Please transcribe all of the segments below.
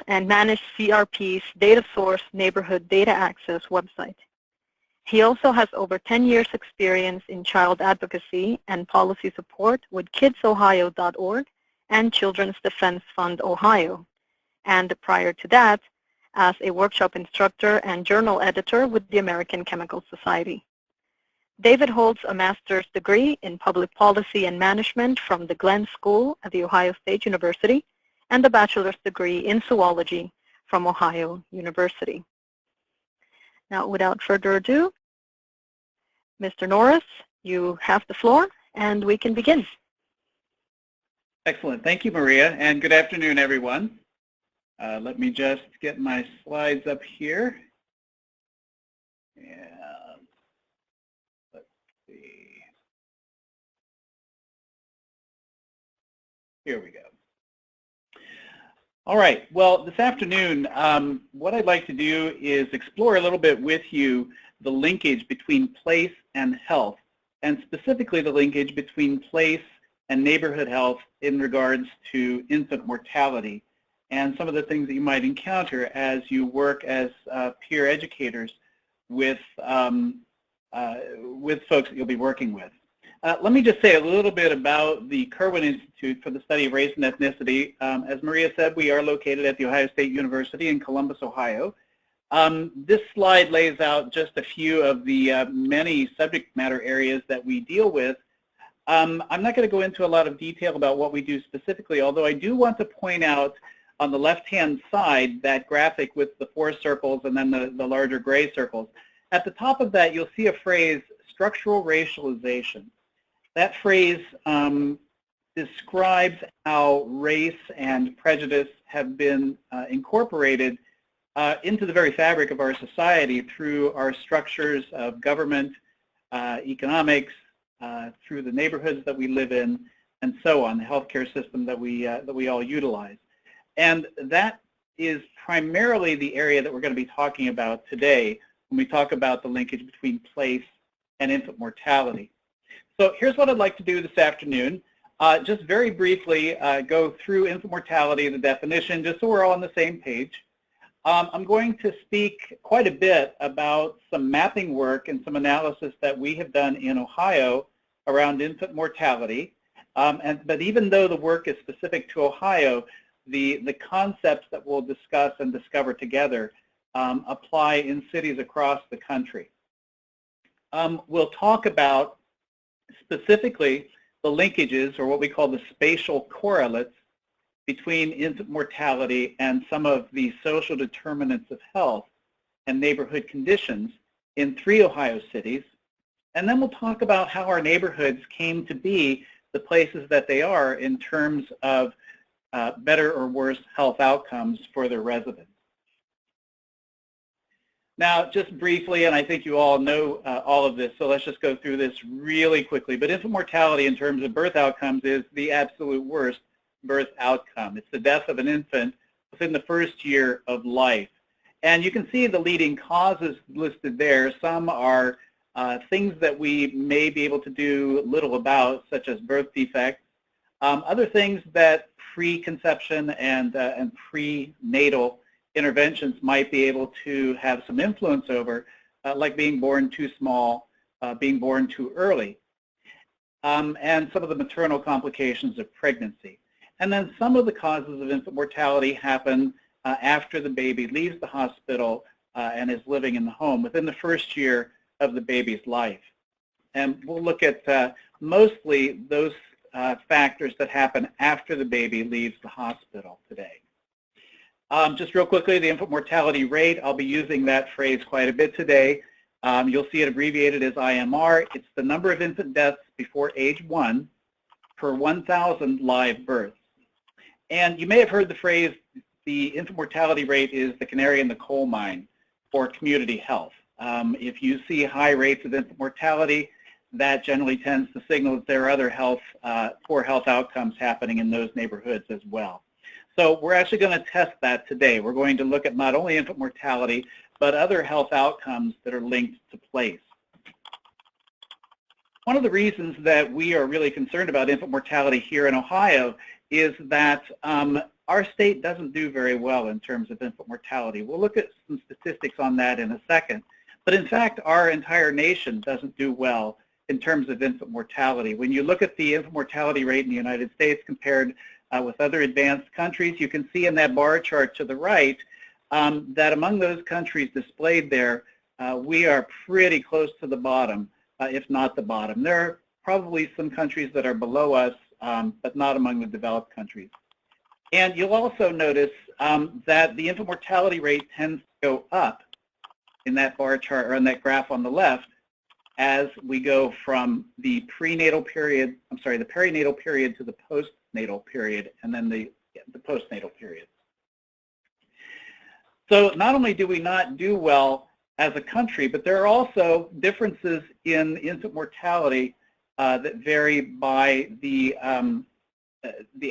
and manage CRP's data source neighborhood data access website. He also has over 10 years experience in child advocacy and policy support with kidsohio.org and Children's Defense Fund Ohio, and prior to that, as a workshop instructor and journal editor with the American Chemical Society. David holds a master's degree in public policy and management from the Glenn School at The Ohio State University and a bachelor's degree in zoology from Ohio University. Now, without further ado, Mr. Norris, you have the floor, and we can begin. Excellent. Thank you, Maria, and good afternoon, everyone. Let me just get my slides up here. And let's see. Here we go. All right. Well, this afternoon, what I'd like to do is explore a little bit with you the linkage between place and health, and specifically the linkage between place and neighborhood health in regards to infant mortality and some of the things that you might encounter as you work as peer educators with folks that you'll be working with. Let me just say a little bit about the Kirwan Institute for the Study of Race and Ethnicity. As Maria said, we are located at The Ohio State University in Columbus, Ohio. This slide lays out just a few of the many subject matter areas that we deal with. I'm not going to go into a lot of detail about what we do specifically, although I do want to point out on the left-hand side that graphic with the 4 circles and then the larger gray circles. At the top of that, you'll see a phrase, structural racialization. That phrase describes how race and prejudice have been incorporated into the very fabric of our society through our structures of government, economics, through the neighborhoods that we live in, and so on, the healthcare system that we all utilize. And that is primarily the area that we're going to be talking about today when we talk about the linkage between place and infant mortality. So here's what I'd like to do this afternoon. Just very briefly go through infant mortality, the definition, just so we're all on the same page. I'm going to speak quite a bit about some mapping work and some analysis that we have done in Ohio around infant mortality. But even though the work is specific to Ohio, the concepts that we'll discuss and discover together apply in cities across the country. We'll talk about specifically the linkages, or what we call the spatial correlates, between infant mortality and some of the social determinants of health and neighborhood conditions in 3 Ohio cities. And then we'll talk about how our neighborhoods came to be the places that they are in terms of better or worse health outcomes for their residents. Now, just briefly, and I think you all know all of this, so let's just go through this really quickly. But infant mortality in terms of birth outcomes is the absolute worst birth outcome. It's the death of an infant within the first year of life. And you can see the leading causes listed there. Some are things that we may be able to do little about, such as birth defects. Other things that preconception and prenatal interventions might be able to have some influence over, like being born too small, being born too early, and some of the maternal complications of pregnancy. And then some of the causes of infant mortality happen after the baby leaves the hospital and is living in the home within the first year of the baby's life. And we'll look at mostly those factors that happen after the baby leaves the hospital today. Just real quickly, the infant mortality rate, I'll be using that phrase quite a bit today. You'll see it abbreviated as IMR. It's the number of infant deaths before age 1 per 1,000 live births. And you may have heard the phrase, the infant mortality rate is the canary in the coal mine for community health. If you see high rates of infant mortality, that generally tends to signal that there are other poor health outcomes happening in those neighborhoods as well. So we're actually going to test that today. We're going to look at not only infant mortality, but other health outcomes that are linked to place. One of the reasons that we are really concerned about infant mortality here in Ohio is that our state doesn't do very well in terms of infant mortality. We'll look at some statistics on that in a second. But in fact, our entire nation doesn't do well in terms of infant mortality. When you look at the infant mortality rate in the United States compared with other advanced countries, you can see in that bar chart to the right that among those countries displayed there, we are pretty close to the bottom, if not the bottom. There are probably some countries that are below us, but not among the developed countries. And you'll also notice that the infant mortality rate tends to go up in that bar chart or in that graph on the left as we go from the perinatal period to the postnatal period, and then the postnatal period. So not only do we not do well as a country, but there are also differences in infant mortality that vary by the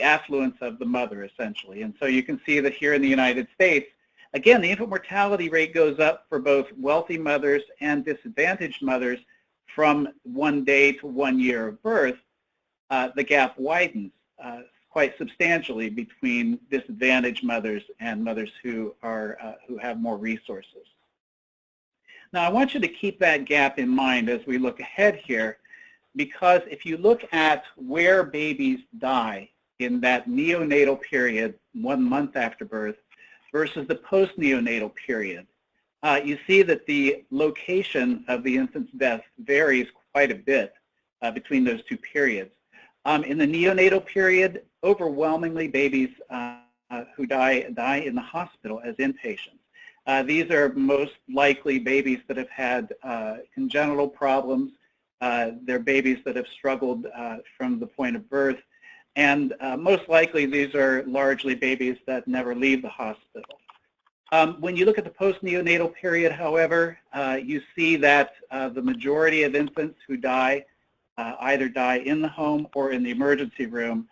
affluence of the mother, essentially. And so you can see that here in the United States, again, the infant mortality rate goes up for both wealthy mothers and disadvantaged mothers from 1 day to 1 year of birth. The gap widens quite substantially between disadvantaged mothers and mothers who have more resources. Now, I want you to keep that gap in mind as we look ahead here, because if you look at where babies die in that neonatal period, 1 month after birth, versus the post-neonatal period, you see that the location of the infant's death varies quite a bit between those two periods. In the neonatal period, overwhelmingly babies who die in the hospital as inpatients. These are most likely babies that have had congenital problems. They're babies that have struggled from the point of birth. And most likely these are largely babies that never leave the hospital. When you look at the post-neonatal period, however, you see that the majority of infants who die either die in the home or in the emergency room,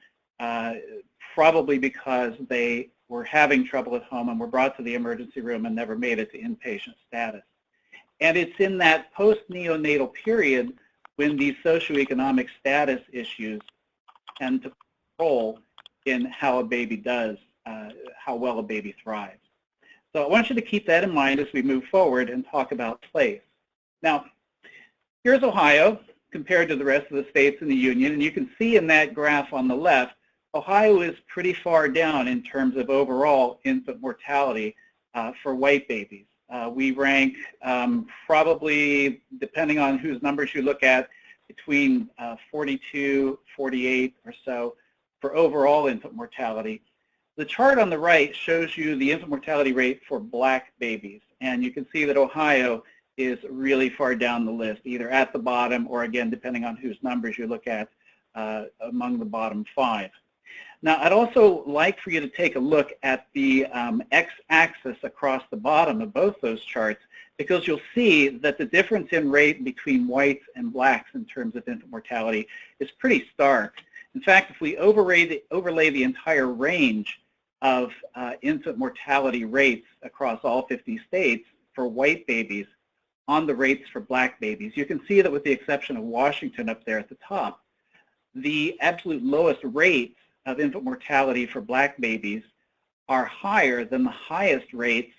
probably because they were having trouble at home and were brought to the emergency room and never made it to inpatient status. And it's in that post-neonatal period when these socioeconomic status issues tend to play a role in how a baby does, how well a baby thrives. So I want you to keep that in mind as we move forward and talk about place. Now, here's Ohio compared to the rest of the states in the Union, and you can see in that graph on the left, Ohio is pretty far down in terms of overall infant mortality for white babies. We rank probably, depending on whose numbers you look at, between 42, 48 or so for overall infant mortality. The chart on the right shows you the infant mortality rate for black babies, and you can see that Ohio is really far down the list, either at the bottom or, again, depending on whose numbers you look at, among the bottom 5. Now, I'd also like for you to take a look at the x-axis across the bottom of both those charts, because you'll see that the difference in rate between whites and blacks in terms of infant mortality is pretty stark. In fact, if we overlay the entire range of infant mortality rates across all 50 states for white babies on the rates for black babies, you can see that with the exception of Washington up there at the top, the absolute lowest rates of infant mortality for black babies are higher than the highest rates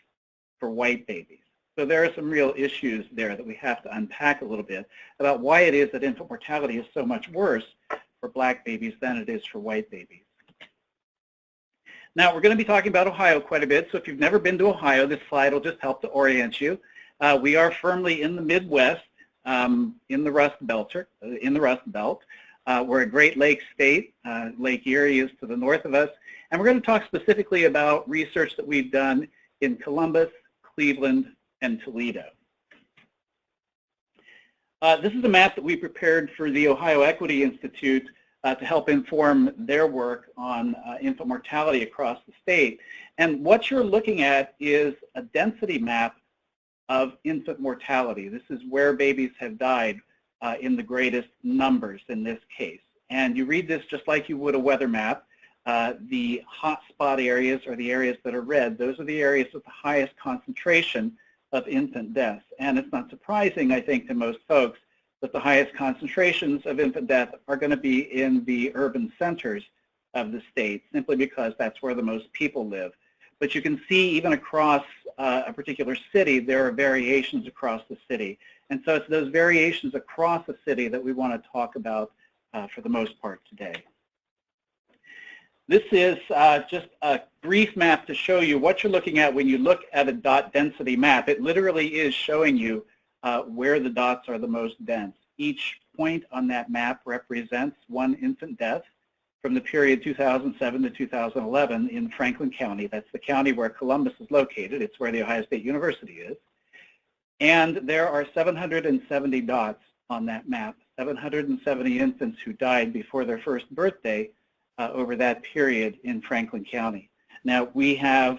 for white babies. So there are some real issues there that we have to unpack a little bit about why it is that infant mortality is so much worse for black babies than it is for white babies. Now, we're going to be talking about Ohio quite a bit, so if you've never been to Ohio, this slide will just help to orient you. We are firmly in the Midwest, in the Rust Belt. We're a Great Lakes state. Lake Erie is to the north of us. And we're going to talk specifically about research that we've done in Columbus, Cleveland, and Toledo. This is a map that we prepared for the Ohio Equity Institute to help inform their work on infant mortality across the state. And what you're looking at is a density map of infant mortality. This is where babies have died in the greatest numbers in this case. And you read this just like you would a weather map. The hotspot areas are the areas that are red. Those are the areas with the highest concentration of infant deaths. And it's not surprising, I think, to most folks that the highest concentrations of infant death are going to be in the urban centers of the state, simply because that's where the most people live. But you can see even across a particular city, there are variations across the city. And so it's those variations across the city that we want to talk about for the most part today. This is just a brief map to show you what you're looking at when you look at a dot density map. It literally is showing you where the dots are the most dense. Each point on that map represents one infant death from the period 2007 to 2011 in Franklin County. That's the county where Columbus is located. It's where the Ohio State University is. And there are 770 dots on that map, 770 infants who died before their first birthday over that period in Franklin County. Now, we have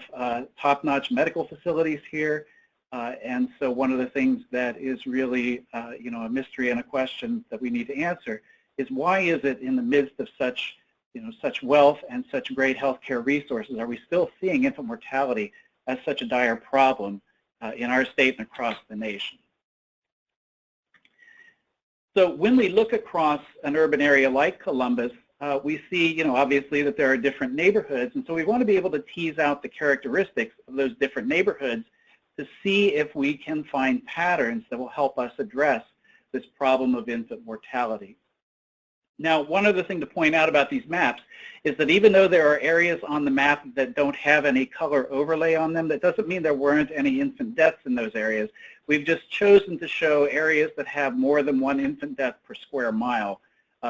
top-notch medical facilities here, and so one of the things that is really a mystery and a question that we need to answer is, why is it in the midst of such such wealth and such great healthcare resources, are we still seeing infant mortality as such a dire problem in our state and across the nation? So when we look across an urban area like Columbus, we see, obviously that there are different neighborhoods, and so we want to be able to tease out the characteristics of those different neighborhoods to see if we can find patterns that will help us address this problem of infant mortality. Now, one other thing to point out about these maps is that even though there are areas on the map that don't have any color overlay on them, that doesn't mean there weren't any infant deaths in those areas. We've just chosen to show areas that have more than one infant death per square mile,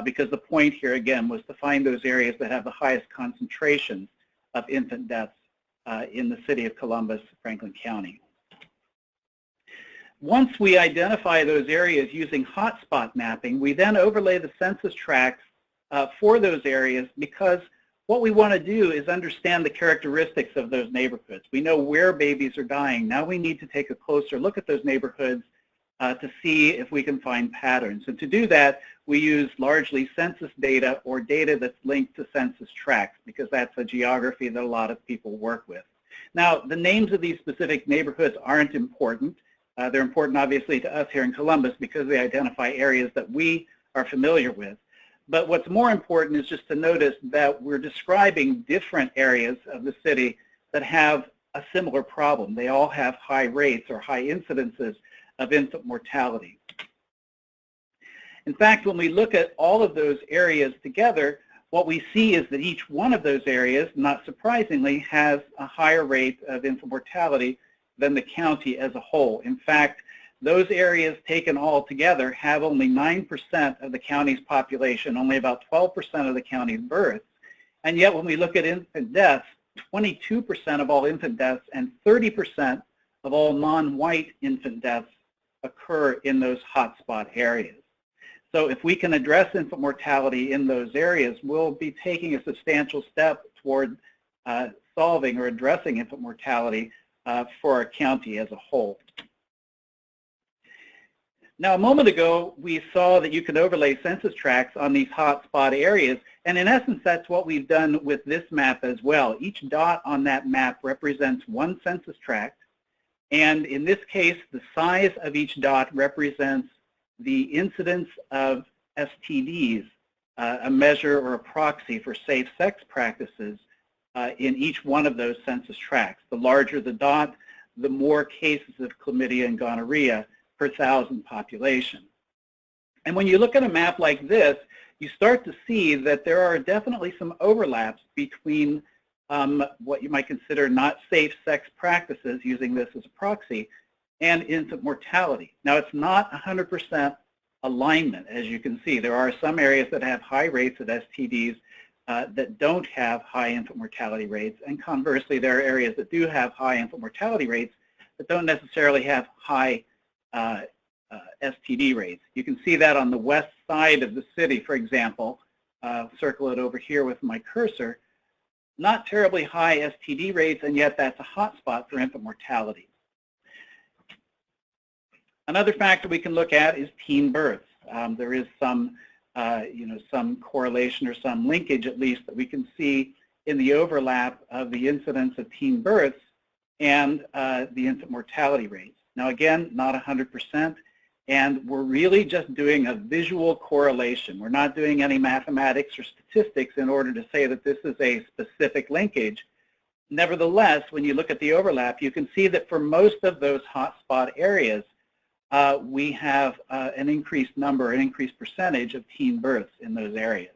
because the point here, again, was to find those areas that have the highest concentrations of infant deaths in the city of Columbus, Franklin County. Once we identify those areas using hotspot mapping, we then overlay the census tracts for those areas, because what we want to do is understand the characteristics of those neighborhoods. We know where babies are dying. Now we need to take a closer look at those neighborhoods to see if we can find patterns. And to do that, we use largely census data or data that's linked to census tracts, because that's a geography that a lot of people work with. Now, the names of these specific neighborhoods aren't important. They're important, obviously, to us here in Columbus because they identify areas that we are familiar with. But what's more important is just to notice that we're describing different areas of the city that have a similar problem. They all have high rates or high incidences of infant mortality. In fact, when we look at all of those areas together, what we see is that each one of those areas, not surprisingly, has a higher rate of infant mortality than the county as a whole. In fact, those areas taken all together have only 9% of the county's population, only about 12% of the county's births. And yet when we look at infant deaths, 22% of all infant deaths and 30% of all non-white infant deaths occur in those hotspot areas. So if we can address infant mortality in those areas, we'll be taking a substantial step toward solving or addressing infant mortality for our county as a whole. Now, a moment ago, we saw that you can overlay census tracts on these hotspot areas, and in essence, that's what we've done with this map as well. Each dot on that map represents one census tract, and in this case, the size of each dot represents the incidence of STDs, a measure or a proxy for safe sex practices in each one of those census tracts. The larger the dot, the more cases of chlamydia and gonorrhea per thousand population. And when you look at a map like this, you start to see that there are definitely some overlaps between what you might consider not safe sex practices, using this as a proxy, and infant mortality. Now, it's not 100% alignment, as you can see. There are some areas that have high rates of STDs that don't have high infant mortality rates, and conversely, there are areas that do have high infant mortality rates that don't necessarily have high STD rates. You can see that on the west side of the city, for example. Circle it over here with my cursor. Not terribly high STD rates, and yet that's a hot spot for infant mortality. Another factor we can look at is teen births. There is some some correlation or some linkage, at least, that we can see in the overlap of the incidence of teen births and the infant mortality rates. Now, again, not 100%, And we're really just doing a visual correlation. We're not doing any mathematics or statistics in order to say that this is a specific linkage. Nevertheless, when you look at the overlap, you can see that for most of those hotspot areas, we have an increased number, an increased percentage of teen births in those areas.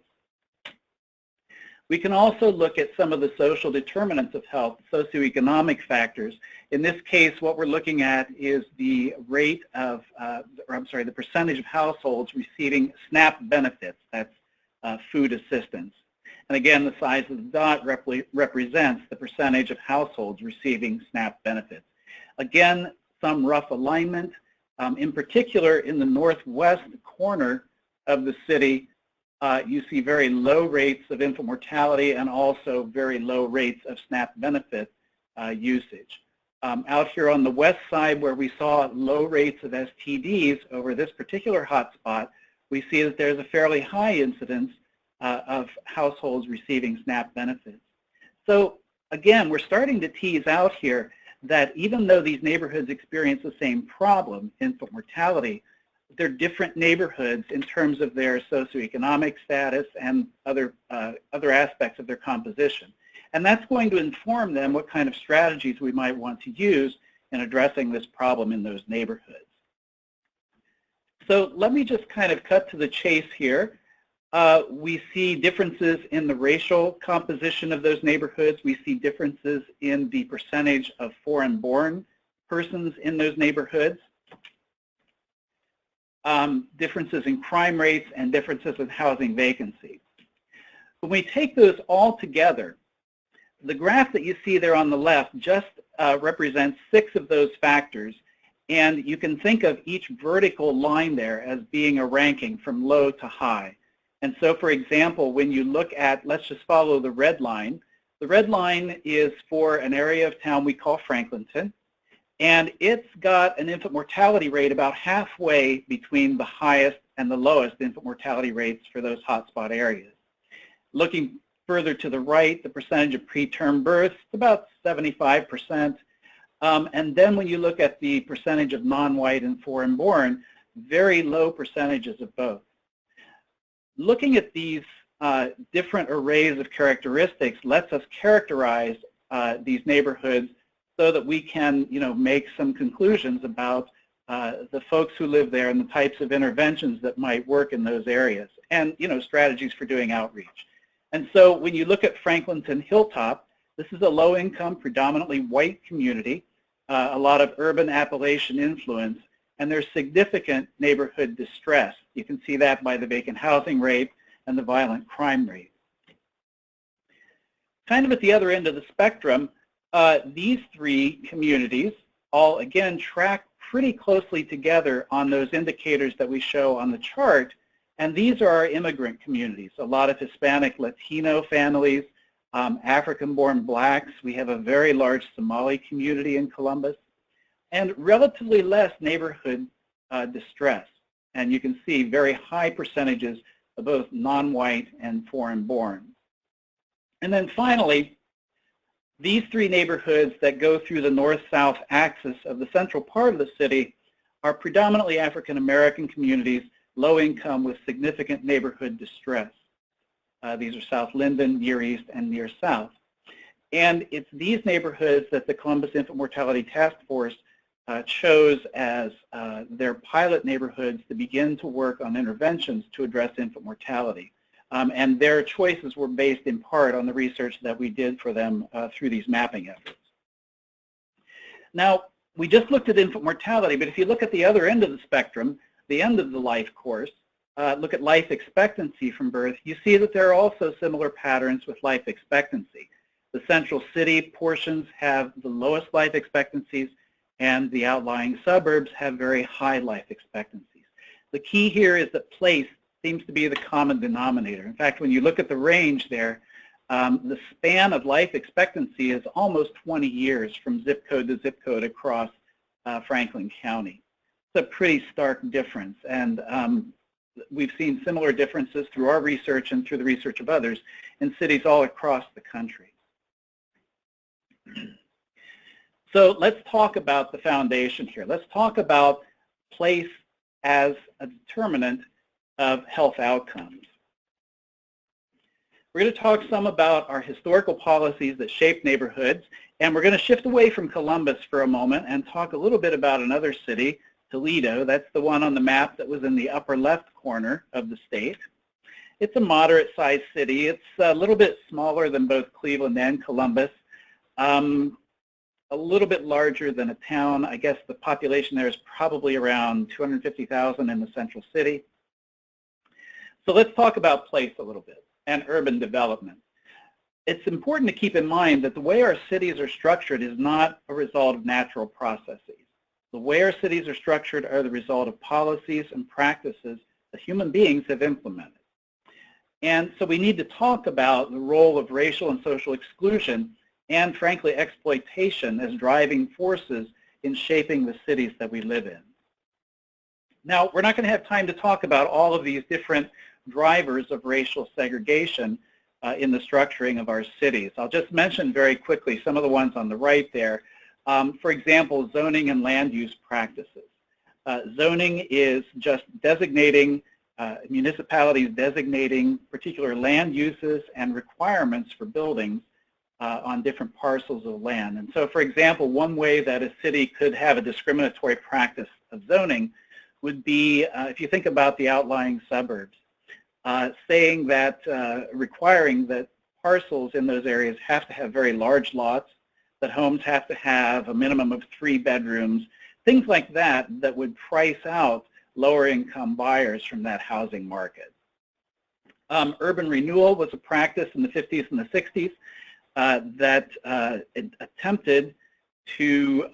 We can also look at some of the social determinants of health, socioeconomic factors. In this case, what we're looking at is the rate of, the percentage of households receiving SNAP benefits, that's food assistance. And again, the size of the dot represents the percentage of households receiving SNAP benefits. Again, some rough alignment. In particular, in the northwest corner of the city, you see very low rates of infant mortality and also very low rates of SNAP benefit usage. Out here on the west side, where we saw low rates of STDs over this particular hotspot, we see that there's a fairly high incidence of households receiving SNAP benefits. So again, we're starting to tease out here that even though these neighborhoods experience the same problem, infant mortality, they're different neighborhoods in terms of their socioeconomic status and other aspects of their composition. And that's going to inform them what kind of strategies we might want to use in addressing this problem in those neighborhoods. So let me just kind of cut to the chase here. We see differences in the racial composition of those neighborhoods. We see differences in the percentage of foreign-born persons in those neighborhoods. Differences in crime rates and differences in housing vacancy. When we take those all together, the graph that you see there on the left just represents 6 of those factors, and you can think of each vertical line there as being a ranking from low to high. And so, for example, when you look at, let's just follow the red line. The red line is for an area of town we call Franklinton, and it's got an infant mortality rate about halfway between the highest and the lowest infant mortality rates for those hotspot areas. Looking further to the right, the percentage of preterm births, about 75%. And then when you look at the percentage of non-white and foreign-born, very low percentages of both. Looking at these different arrays of characteristics lets us characterize these neighborhoods so that we can, make some conclusions about the folks who live there and the types of interventions that might work in those areas, and strategies for doing outreach. And so when you look at Franklinton Hilltop, this is a low-income, predominantly white community, a lot of urban Appalachian influence, and there's significant neighborhood distress. You can see that by the vacant housing rate and the violent crime rate. Kind of at the other end of the spectrum, these 3 communities all, again, track pretty closely together on those indicators that we show on the chart, and these are our immigrant communities, a lot of Hispanic Latino families, African-born blacks. We have a very large Somali community in Columbus, and relatively less neighborhood distress. And you can see very high percentages of both non-white and foreign-born. And then finally, these 3 neighborhoods that go through the north-south axis of the central part of the city are predominantly African-American communities, low income with significant neighborhood distress. These are South Linden, Near East, and Near South. And it's these neighborhoods that the Columbus Infant Mortality Task Force chose as their pilot neighborhoods to begin to work on interventions to address infant mortality. And their choices were based in part on the research that we did for them through these mapping efforts. Now, we just looked at infant mortality, but if you look at the other end of the spectrum, the end of the life course, look at life expectancy from birth, you see that there are also similar patterns with life expectancy. The central city portions have the lowest life expectancies, and the outlying suburbs have very high life expectancies. The key here is that place seems to be the common denominator. In fact, when you look at the range there, the span of life expectancy is almost 20 years from zip code to zip code across Franklin County. It's a pretty stark difference, and we've seen similar differences through our research and through the research of others in cities all across the country. So let's talk about the foundation here. Let's talk about place as a determinant of health outcomes. We're going to talk some about our historical policies that shape neighborhoods, and we're going to shift away from Columbus for a moment and talk a little bit about another city, Toledo. That's the one on the map that was in the upper left corner of the state. It's a moderate-sized city. It's a little bit smaller than both Cleveland and Columbus, a little bit larger than a town. I guess the population there is probably around 250,000 in the central city. So let's talk about place a little bit and urban development. It's important to keep in mind that the way our cities are structured is not a result of natural processes. The way our cities are structured are the result of policies and practices that human beings have implemented. And so we need to talk about the role of racial and social exclusion and, frankly, exploitation as driving forces in shaping the cities that we live in. Now, we're not going to have time to talk about all of these different drivers of racial segregation in the structuring of our cities. I'll just mention very quickly some of the ones on the right there. For example, zoning and land use practices. Zoning is just designating, municipalities designating particular land uses and requirements for buildings on different parcels of land. And so, for example, one way that a city could have a discriminatory practice of zoning would be, if you think about the outlying suburbs, saying that, requiring that parcels in those areas have to have very large lots, that homes have to have a minimum of 3 bedrooms, things like that, that would price out lower income buyers from that housing market. Urban renewal was a practice in the 50s and the 60s that attempted to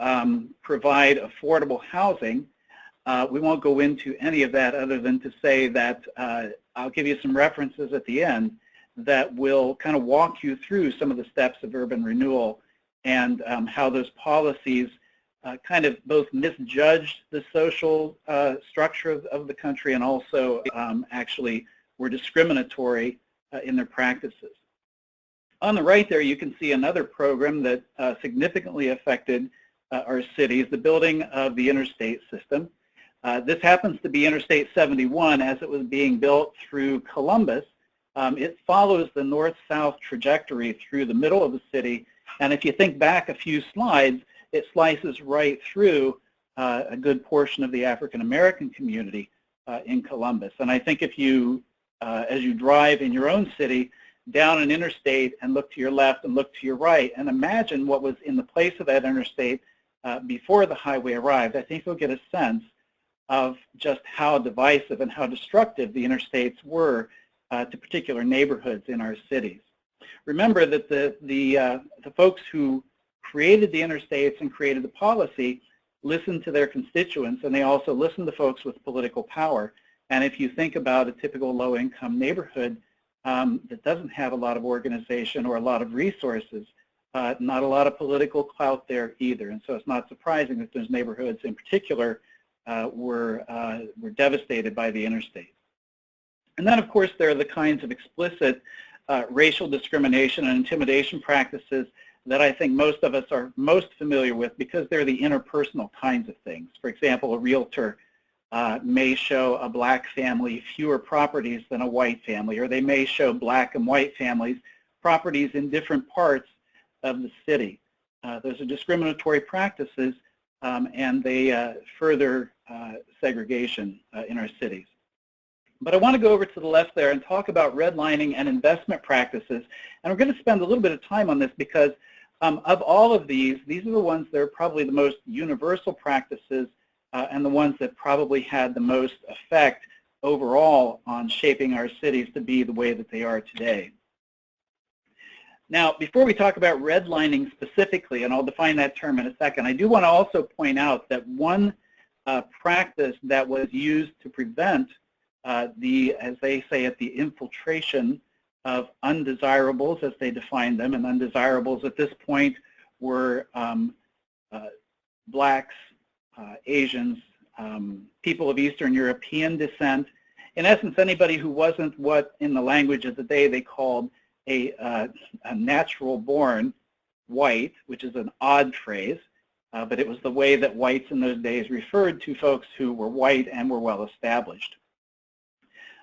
provide affordable housing. We won't go into any of that other than to say that I'll give you some references at the end that will kind of walk you through some of the steps of urban renewal and how those policies kind of both misjudged the social structure of the country and also actually were discriminatory in their practices. On the right there, you can see another program that significantly affected our cities, the building of the interstate system. This happens to be Interstate 71 as it was being built through Columbus. It follows the north-south trajectory through the middle of the city, and if you think back a few slides, it slices right through a good portion of the African-American community in Columbus. And I think if you, as you drive in your own city, down an interstate and look to your left and look to your right and imagine what was in the place of that interstate before the highway arrived, I think you'll get a sense of just how divisive and how destructive the interstates were to particular neighborhoods in our cities. Remember that the folks who created the interstates and created the policy listened to their constituents, and they also listened to folks with political power. And if you think about a typical low-income neighborhood that doesn't have a lot of organization or a lot of resources, not a lot of political clout there either. And so it's not surprising that those neighborhoods in particular were devastated by the interstate. And then, of course, there are the kinds of explicit racial discrimination and intimidation practices that I think most of us are most familiar with because they're the interpersonal kinds of things. For example, a realtor may show a black family fewer properties than a white family, or they may show black and white families properties in different parts of the city. Those are discriminatory practices, and they further segregation in our cities. But I want to go over to the left there and talk about redlining and investment practices. And we're going to spend a little bit of time on this because of all of these are the ones that are probably the most universal practices and the ones that probably had the most effect overall on shaping our cities to be the way that they are today. Now, before we talk about redlining specifically, and I'll define that term in a second, I do want to also point out that one practice that was used to prevent as they say it, the infiltration of undesirables as they defined them, and undesirables at this point were blacks, Asians, people of Eastern European descent. In essence, anybody who wasn't what in the language of the day they called a natural born white, which is an odd phrase. but it was the way that whites in those days referred to folks who were white and were well established.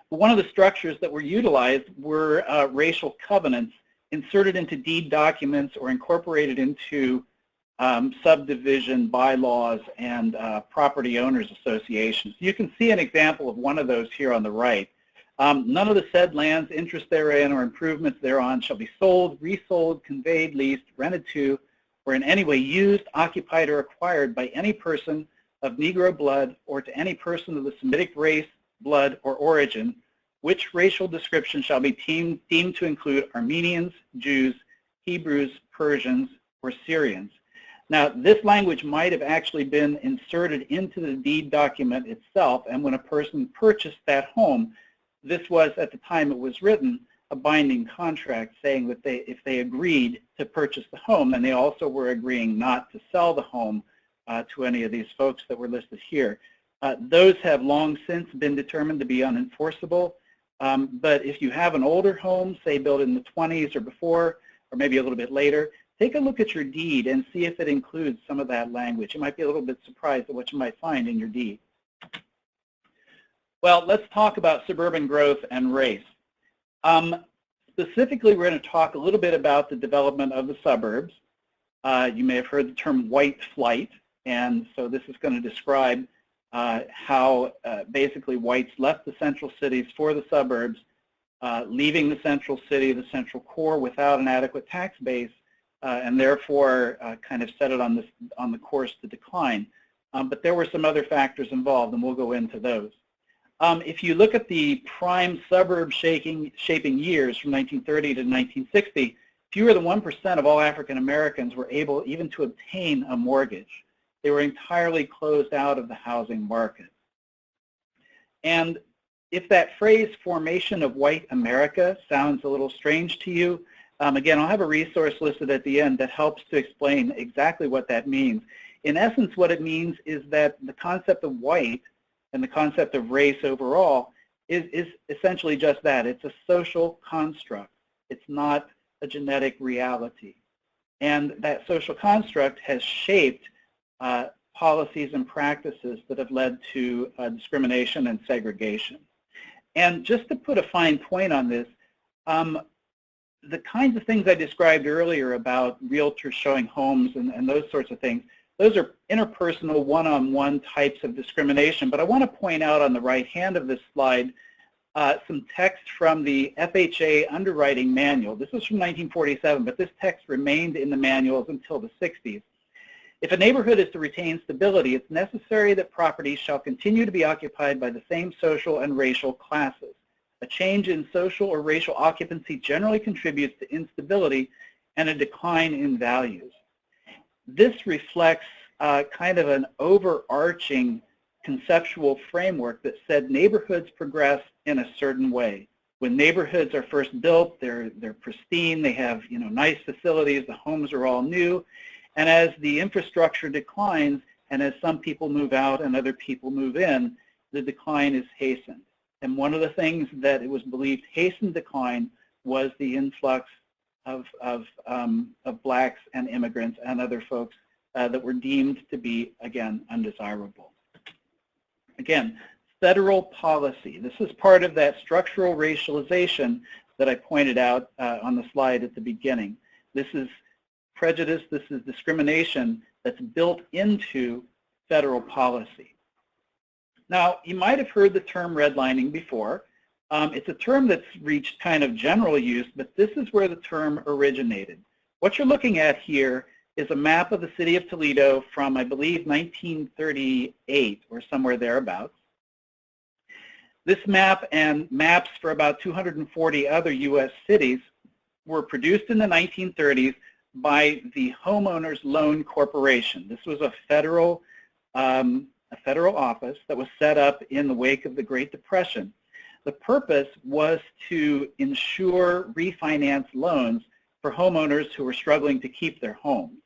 But one of the structures that were utilized were racial covenants inserted into deed documents or incorporated into subdivision bylaws and property owners associations. You can see an example of one of those here on the right. None of the said lands, interest therein, or improvements thereon shall be sold, resold, conveyed, leased, rented to, or in any way used, occupied, or acquired by any person of Negro blood or to any person of the Semitic race, blood, or origin, which racial description shall be deemed to include Armenians, Jews, Hebrews, Persians, or Syrians. Now, this language might have actually been inserted into the deed document itself, and when a person purchased that home, this was, at the time it was written, a binding contract saying that if they agreed to purchase the home, then they also were agreeing not to sell the home to any of these folks that were listed here. Those have long since been determined to be unenforceable, but if you have an older home, say built in the 20s or before, or maybe a little bit later, take a look at your deed and see if it includes some of that language. You might be a little bit surprised at what you might find in your deed. Well, let's talk about suburban growth and race. Specifically, we're going to talk a little bit about the development of the suburbs. You may have heard the term white flight, and so this is going to describe how basically whites left the central cities for the suburbs, leaving the central city, the central core, without an adequate tax base, and therefore kind of set it on the course to decline. But there were some other factors involved, and we'll go into those. If you look at the prime suburb shaping years from 1930 to 1960, fewer than 1% of all African Americans were able even to obtain a mortgage. They were entirely closed out of the housing market. And if that phrase, formation of white America, sounds a little strange to you, again, I'll have a resource listed at the end that helps to explain exactly what that means. In essence, what it means is that the concept of white and the concept of race overall is essentially just that. It's a social construct. It's not a genetic reality. And that social construct has shaped policies and practices that have led to discrimination and segregation. And just to put a fine point on this, the kinds of things I described earlier about realtors showing homes and those sorts of things, those are interpersonal, one-on-one types of discrimination. But I want to point out on the right hand of this slide some text from the FHA underwriting manual. This was from 1947, but this text remained in the manuals until the 60s. If a neighborhood is to retain stability, it's necessary that properties shall continue to be occupied by the same social and racial classes. A change in social or racial occupancy generally contributes to instability and a decline in values. This reflects kind of an overarching conceptual framework that said neighborhoods progress in a certain way. When neighborhoods are first built, they're pristine, they have nice facilities, the homes are all new, and as the infrastructure declines and as some people move out and other people move in, the decline is hastened. And one of the things that it was believed hastened decline was the influx of blacks and immigrants and other folks that were deemed to be, again, undesirable. Again, federal policy. This is part of that structural racialization that I pointed out on the slide at the beginning. This is prejudice, this is discrimination that's built into federal policy. Now, you might have heard the term redlining before. It's a term that's reached kind of general use, but this is where the term originated. What you're looking at here is a map of the city of Toledo from, I believe, 1938 or somewhere thereabouts. This map and maps for about 240 other U.S. cities were produced in the 1930s by the Homeowners Loan Corporation. This was a federal office that was set up in the wake of the Great Depression. The purpose was to ensure refinance loans for homeowners who were struggling to keep their homes.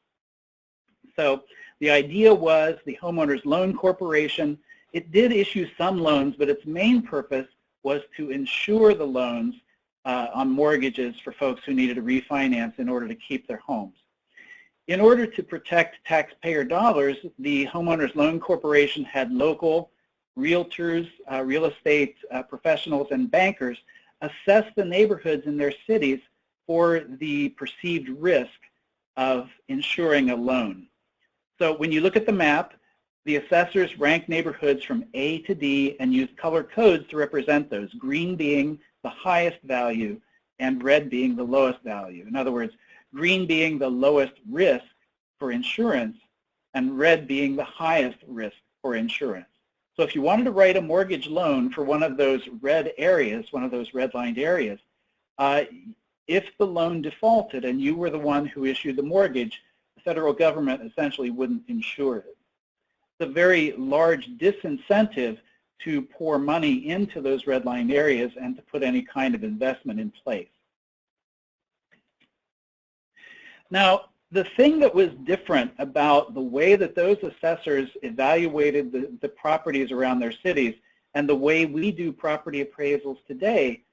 So the idea was the Homeowners Loan Corporation, it did issue some loans, but its main purpose was to insure the loans on mortgages for folks who needed to refinance in order to keep their homes. In order to protect taxpayer dollars, the Homeowners Loan Corporation had local realtors, real estate professionals, and bankers assess the neighborhoods in their cities for the perceived risk of insuring a loan. So when you look at the map, the assessors rank neighborhoods from A to D and use color codes to represent those, green being the highest value and red being the lowest value. In other words, green being the lowest risk for insurance and red being the highest risk for insurance. So if you wanted to write a mortgage loan for one of those red areas, one of those red-lined areas, if the loan defaulted and you were the one who issued the mortgage, the federal government essentially wouldn't insure it. It's a very large disincentive to pour money into those red-lined areas and to put any kind of investment in place. Now, the thing that was different about the way that those assessors evaluated the properties around their cities and the way we do property appraisals today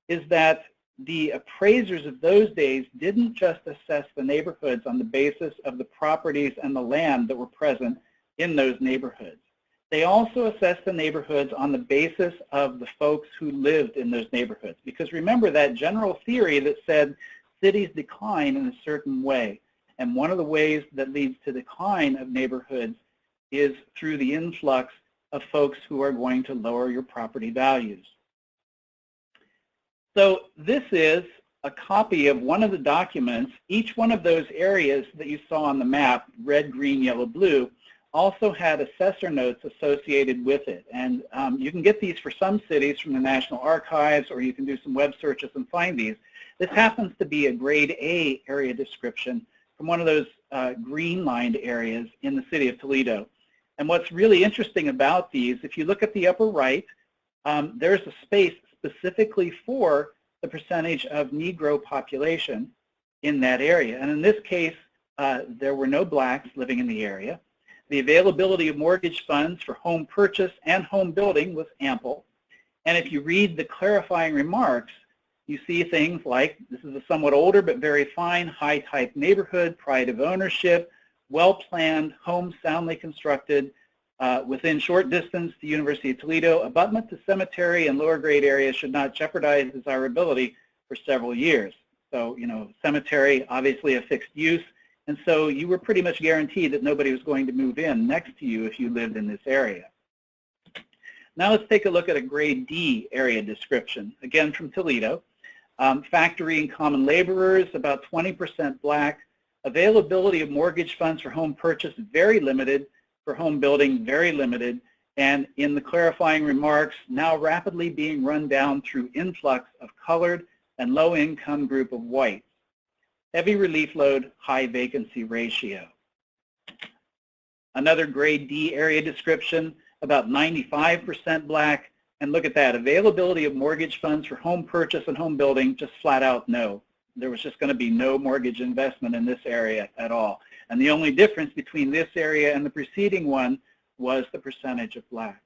is that the appraisers of those days didn't just assess the neighborhoods on the basis of the properties and the land that were present in those neighborhoods. They also assessed the neighborhoods on the basis of the folks who lived in those neighborhoods. Because remember that general theory that said cities decline in a certain way. And one of the ways that leads to decline of neighborhoods is through the influx of folks who are going to lower your property values. So this is a copy of one of the documents. Each one of those areas that you saw on the map, red, green, yellow, blue, also had assessor notes associated with it. And you can get these for some cities from the National Archives, or you can do some web searches and find these. This happens to be a grade A area description from one of those green-lined areas in the city of Toledo. And what's really interesting about these, if you look at the upper right, there's a space specifically for the percentage of Negro population in that area. And in this case, there were no blacks living in the area. The availability of mortgage funds for home purchase and home building was ample. And if you read the clarifying remarks, you see things like, this is a somewhat older but very fine, high-type neighborhood, pride of ownership, well-planned, homes soundly constructed, within short distance to University of Toledo, abutment to cemetery and lower grade areas should not jeopardize desirability for several years. So, you know, cemetery, obviously a fixed use, and so you were pretty much guaranteed that nobody was going to move in next to you if you lived in this area. Now let's take a look at a grade D area description, again from Toledo. Factory and common laborers, about 20% black. Availability of mortgage funds for home purchase, very limited. For home building, very limited. And in the clarifying remarks, now rapidly being run down through influx of colored and low-income group of whites. Heavy relief load, high vacancy ratio. Another grade D area description, about 95% black. And look at that, availability of mortgage funds for home purchase and home building, just flat out no. There was just going to be no mortgage investment in this area at all. And the only difference between this area and the preceding one was the percentage of black.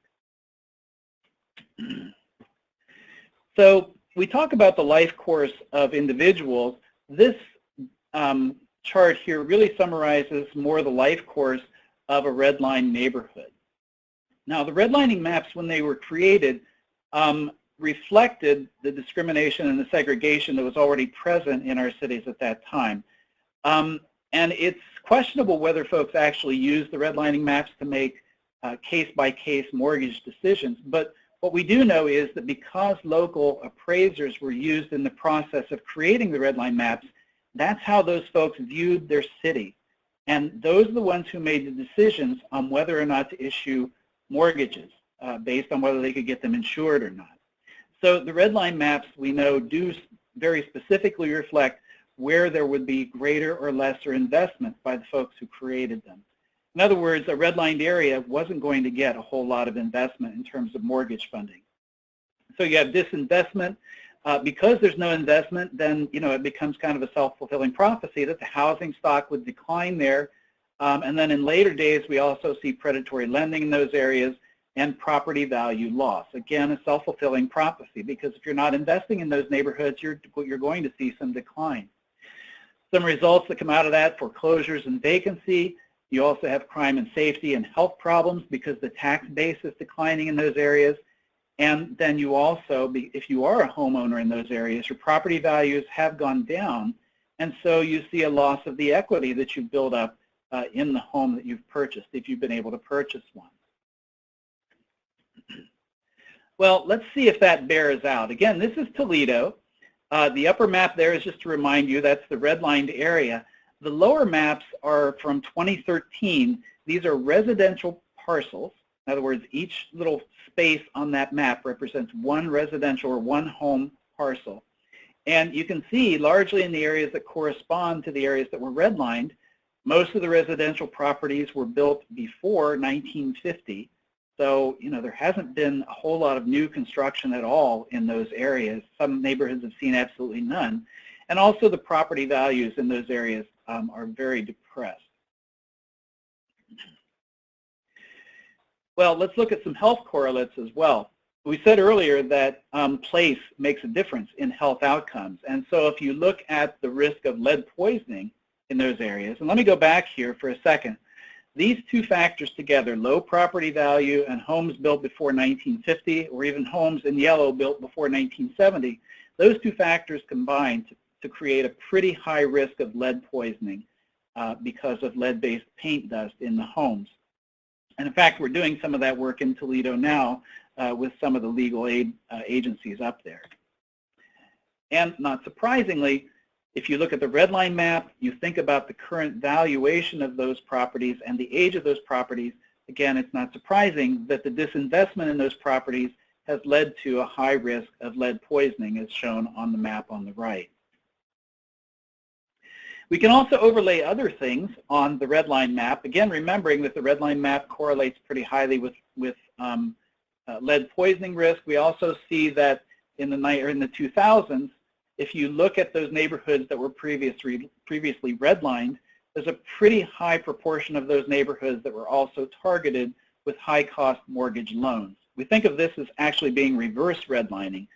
So we talk about the life course of individuals. This chart here really summarizes more the life course of a redline neighborhood. Now, the redlining maps, when they were created, reflected the discrimination and the segregation that was already present in our cities at that time. And it's questionable whether folks actually used the redlining maps to make case-by-case mortgage decisions. But what we do know is that because local appraisers were used in the process of creating the redline maps, that's how those folks viewed their city. And those are the ones who made the decisions on whether or not to issue mortgages based on whether they could get them insured or not. So the redline maps, we know, do very specifically reflect where there would be greater or lesser investment by the folks who created them. In other words, a redlined area wasn't going to get a whole lot of investment in terms of mortgage funding. So you have disinvestment. Because there's no investment, then it becomes kind of a self-fulfilling prophecy that the housing stock would decline there. And then in later days, we also see predatory lending in those areas and property value loss. Again, a self-fulfilling prophecy, because if you're not investing in those neighborhoods, you're going to see some decline. Some results that come out of that: foreclosures and vacancy. You also have crime and safety and health problems because the tax base is declining in those areas. And then you also, if you are a homeowner in those areas, your property values have gone down, and so you see a loss of the equity that you build up in the home that you've purchased, if you've been able to purchase one. Well, let's see if that bears out. Again, this is Toledo. The upper map there is just to remind you, that's the redlined area. The lower maps are from 2013. These are residential parcels. In other words, each little space on that map represents one residential or one home parcel. And you can see, largely in the areas that correspond to the areas that were redlined, most of the residential properties were built before 1950. So, you know, there hasn't been a whole lot of new construction at all in those areas. Some neighborhoods have seen absolutely none. And also the property values in those areas are very depressed. Well, let's look at some health correlates as well. We said earlier that place makes a difference in health outcomes. And so if you look at the risk of lead poisoning in those areas, and let me go back here for a second. These two factors together, low property value and homes built before 1950, or even homes in yellow built before 1970, those two factors combine to create a pretty high risk of lead poisoning because of lead-based paint dust in the homes. And in fact, we're doing some of that work in Toledo now with some of the legal aid agencies up there. And not surprisingly, if you look at the red line map, you think about the current valuation of those properties and the age of those properties, again, it's not surprising that the disinvestment in those properties has led to a high risk of lead poisoning, as shown on the map on the right. We can also overlay other things on the red line map, again, remembering that the red line map correlates pretty highly with lead poisoning risk. We also see that in the 2000s, if you look at those neighborhoods that were previously redlined, there's a pretty high proportion of those neighborhoods that were also targeted with high-cost mortgage loans. We think of this as actually being reverse redlining.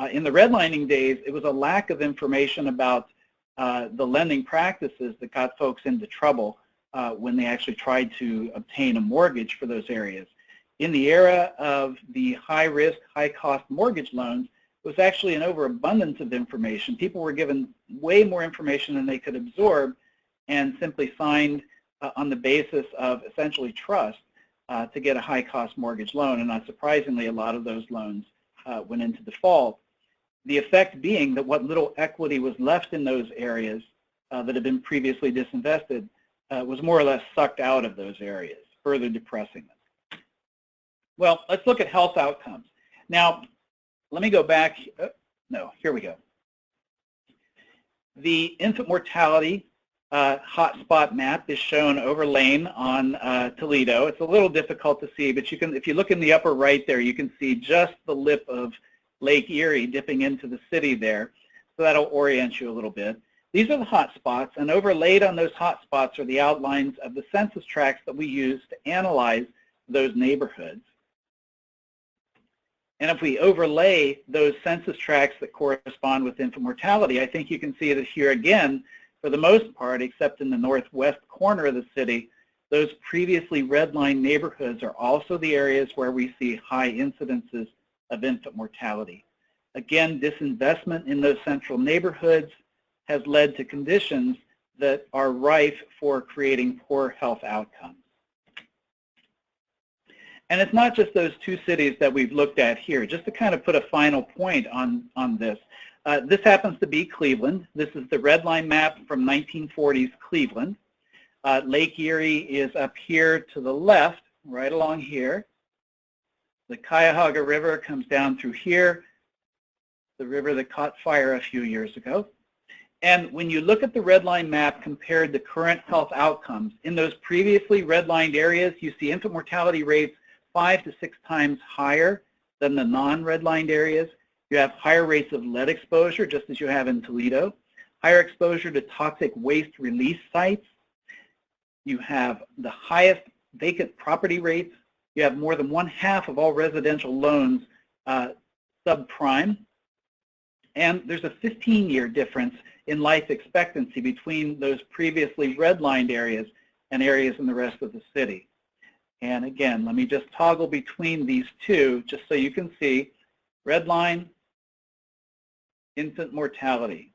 In the redlining days, it was a lack of information about the lending practices that got folks into trouble when they actually tried to obtain a mortgage for those areas. In the era of the high-risk, high-cost mortgage loans, it was actually an overabundance of information. People were given way more information than they could absorb and simply signed on the basis of essentially trust to get a high-cost mortgage loan. And not surprisingly, a lot of those loans went into default. The effect being that what little equity was left in those areas that had been previously disinvested was more or less sucked out of those areas, further depressing them. Well, let's look at health outcomes. Now, let me go back. No, here we go. The infant mortality hotspot map is shown overlain on Toledo. It's a little difficult to see, but you can, if you look in the upper right there, you can see just the lip of Lake Erie dipping into the city there. So that'll orient you a little bit. These are the hotspots, and overlaid on those hotspots are the outlines of the census tracts that we use to analyze those neighborhoods. And if we overlay those census tracts that correspond with infant mortality, I think you can see that here again, for the most part, except in the northwest corner of the city, those previously redlined neighborhoods are also the areas where we see high incidences of infant mortality. Again, disinvestment in those central neighborhoods has led to conditions that are rife for creating poor health outcomes. And it's not just those two cities that we've looked at here. Just to kind of put a final point on this, this happens to be Cleveland. This is the red line map from 1940s Cleveland. Lake Erie is up here to the left, right along here. The Cuyahoga River comes down through here, the river that caught fire a few years ago. And when you look at the red line map compared to current health outcomes, in those previously redlined areas, you see infant mortality rates 5 to 6 times higher than the non-redlined areas. You have higher rates of lead exposure, just as you have in Toledo, higher exposure to toxic waste release sites. You have the highest vacant property rates. You have more than 1/2 of all residential loans subprime. And there's a 15-year difference in life expectancy between those previously redlined areas and areas in the rest of the city. And again, let me just toggle between these two just so you can see red line, infant mortality.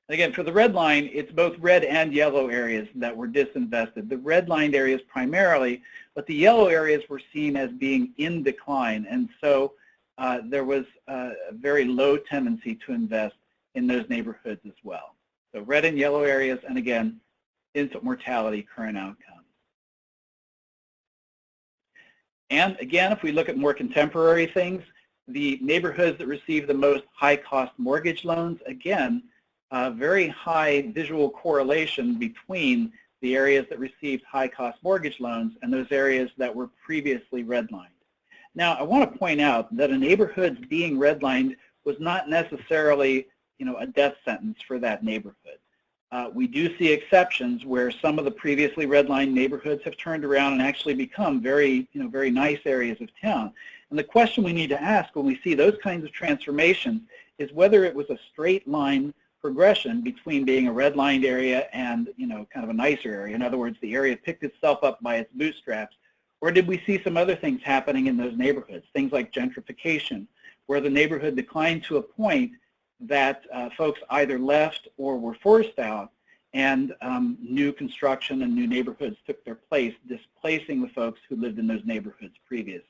Again, for the red line, it's both red and yellow areas that were disinvested. The red-lined areas primarily, but the yellow areas were seen as being in decline, and so there was a very low tendency to invest in those neighborhoods as well. So red and yellow areas, and again, infant mortality, current outcomes. And again, if we look at more contemporary things, the neighborhoods that receive the most high-cost mortgage loans, again, very high visual correlation between the areas that received high-cost mortgage loans and those areas that were previously redlined. Now, I want to point out that a neighborhood being redlined was not necessarily, a death sentence for that neighborhood. We do see exceptions where some of the previously redlined neighborhoods have turned around and actually become very, very nice areas of town. And the question we need to ask when we see those kinds of transformations is whether it was a straight line progression between being a redlined area and, kind of a nicer area. In other words, the area picked itself up by its bootstraps. Or did we see some other things happening in those neighborhoods, things like gentrification, where the neighborhood declined to a point that folks either left or were forced out, and new construction and new neighborhoods took their place, displacing the folks who lived in those neighborhoods previously.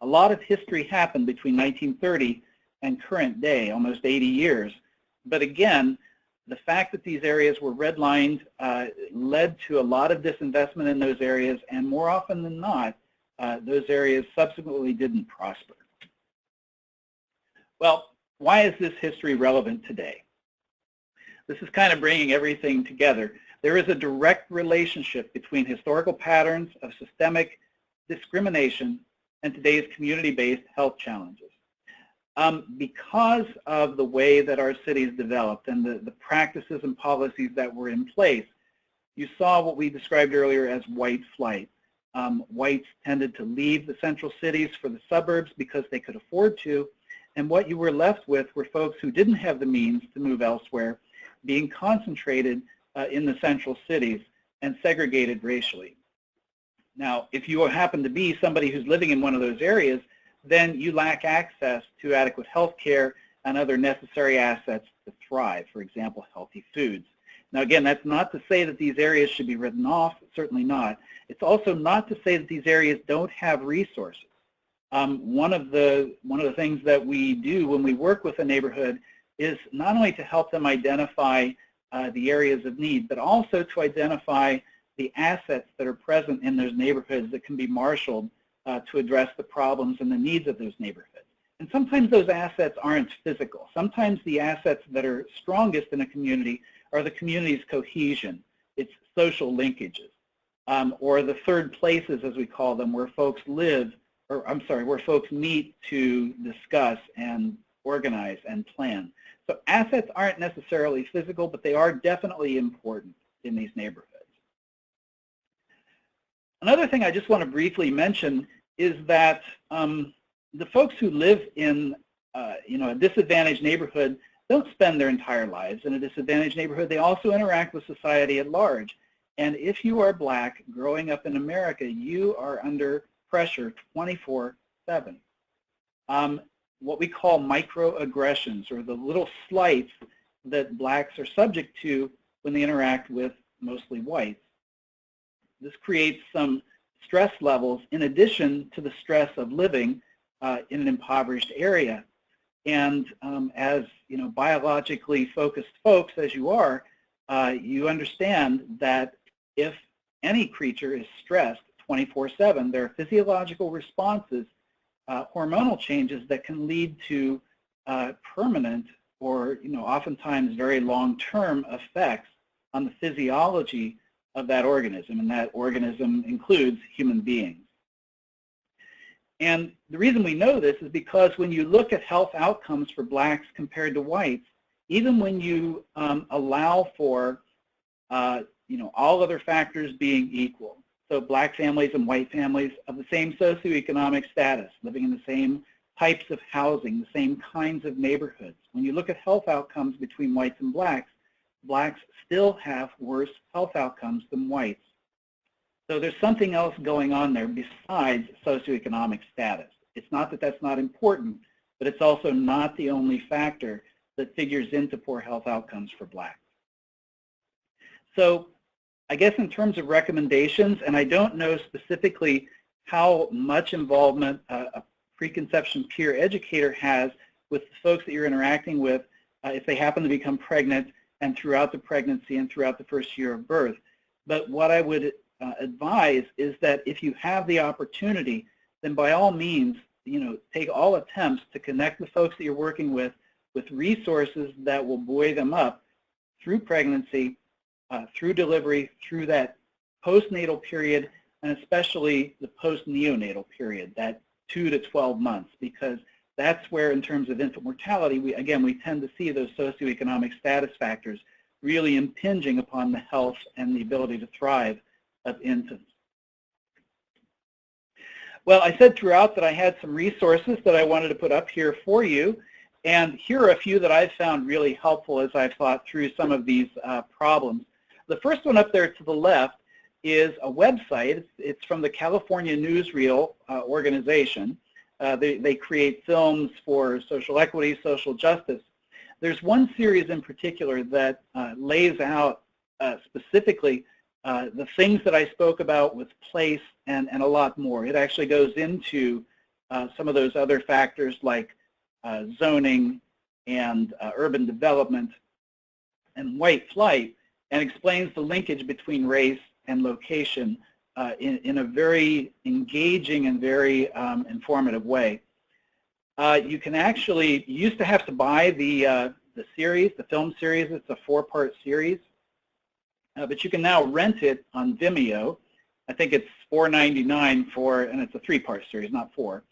A lot of history happened between 1930 and current day, almost 80 years. But again, the fact that these areas were redlined led to a lot of disinvestment in those areas, and more often than not, those areas subsequently didn't prosper. Well, why is this history relevant today? This is kind of bringing everything together. There is a direct relationship between historical patterns of systemic discrimination and today's community-based health challenges. Because of the way that our cities developed and the practices and policies that were in place, you saw what we described earlier as white flight. Whites tended to leave the central cities for the suburbs because they could afford to, and what you were left with were folks who didn't have the means to move elsewhere, being concentrated in the central cities and segregated racially. Now, if you happen to be somebody who's living in one of those areas, then you lack access to adequate health care and other necessary assets to thrive, for example, healthy foods. Now, again, that's not to say that these areas should be written off, certainly not. It's also not to say that these areas don't have resources. One of the things that we do when we work with a neighborhood is not only to help them identify the areas of need, but also to identify the assets that are present in those neighborhoods that can be marshaled to address the problems and the needs of those neighborhoods. And sometimes those assets aren't physical. Sometimes the assets that are strongest in a community are the community's cohesion, its social linkages, or the third places, as we call them, where folks live, or I'm sorry, where folks meet to discuss and organize and plan. So assets aren't necessarily physical, but they are definitely important in these neighborhoods. Another thing I just want to briefly mention is that the folks who live in a disadvantaged neighborhood don't spend their entire lives in a disadvantaged neighborhood. They also interact with society at large. And if you are Black growing up in America, you are under pressure 24/7. What we call microaggressions, or the little slights that Blacks are subject to when they interact with mostly whites. This creates some stress levels in addition to the stress of living in an impoverished area. And as biologically focused folks as you are, you understand that if any creature is stressed 24/7, there are physiological responses, hormonal changes that can lead to permanent or oftentimes very long-term effects on the physiology of that organism, and that organism includes human beings. And the reason we know this is because when you look at health outcomes for Blacks compared to whites, even when you allow for all other factors being equal, so Black families and white families of the same socioeconomic status, living in the same types of housing, the same kinds of neighborhoods. When you look at health outcomes between whites and blacks, blacks still have worse health outcomes than whites. So there's something else going on there besides socioeconomic status. It's not that that's not important, but it's also not the only factor that figures into poor health outcomes for blacks. So I guess in terms of recommendations, and I don't know specifically how much involvement a preconception peer educator has with the folks that you're interacting with if they happen to become pregnant and throughout the pregnancy and throughout the first year of birth. But what I would advise is that if you have the opportunity, then by all means, take all attempts to connect the folks that you're working with resources that will buoy them up through pregnancy, through delivery, through that postnatal period, and especially the post-neonatal period, that 2 to 12 months, because that's where, in terms of infant mortality, we tend to see those socioeconomic status factors really impinging upon the health and the ability to thrive of infants. Well, I said throughout that I had some resources that I wanted to put up here for you, and here are a few that I've found really helpful as I've thought through some of these problems. The first one up there to the left is a website. It's from the California Newsreel organization. They create films for social equity, social justice. There's one series in particular that lays out specifically the things that I spoke about with place and a lot more. It actually goes into some of those other factors like zoning and urban development and white flight, and explains the linkage between race and location in a very engaging and very informative way. You can actually, you used to have to buy the series, the film series. It's a 4-part series, but you can now rent it on Vimeo. I think it's $4.99 for, and it's a 3-part series, not 4.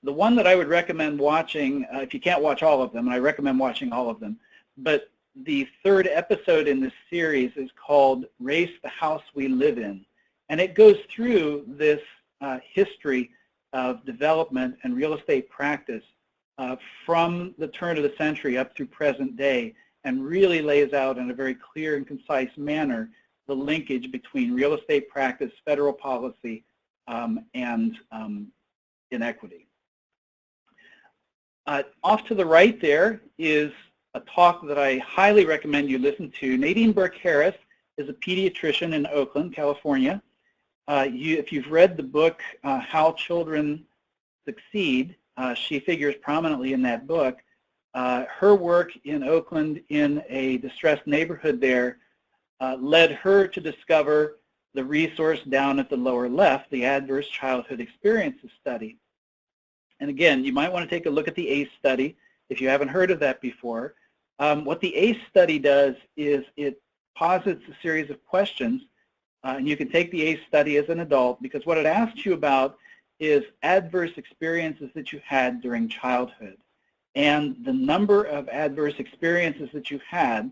The one that I would recommend watching, if you can't watch all of them, and I recommend watching all of them, but the 3rd episode in this series is called Race, the House We Live In. And it goes through this history of development and real estate practice from the turn of the century up through present day, and really lays out in a very clear and concise manner the linkage between real estate practice, federal policy, and inequity. Off to the right there is a talk that I highly recommend you listen to. Nadine Burke-Harris is a pediatrician in Oakland, California. If you've read the book, How Children Succeed, she figures prominently in that book. Her work in Oakland in a distressed neighborhood there led her to discover the resource down at the lower left, the Adverse Childhood Experiences Study. And again, you might want to take a look at the ACE study if you haven't heard of that before. What the ACE study does is it posits a series of questions, and you can take the ACE study as an adult, because what it asks you about is adverse experiences that you had during childhood. And the number of adverse experiences that you had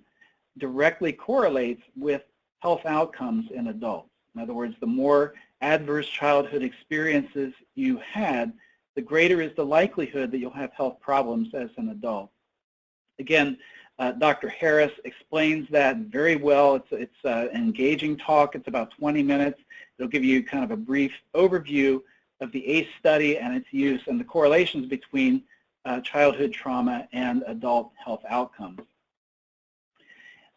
directly correlates with health outcomes in adults. In other words, the more adverse childhood experiences you had, the greater is the likelihood that you'll have health problems as an adult. Again, Dr. Harris explains that very well. It's an engaging talk. It's about 20 minutes. It'll give you kind of a brief overview of the ACE study and its use and the correlations between childhood trauma and adult health outcomes.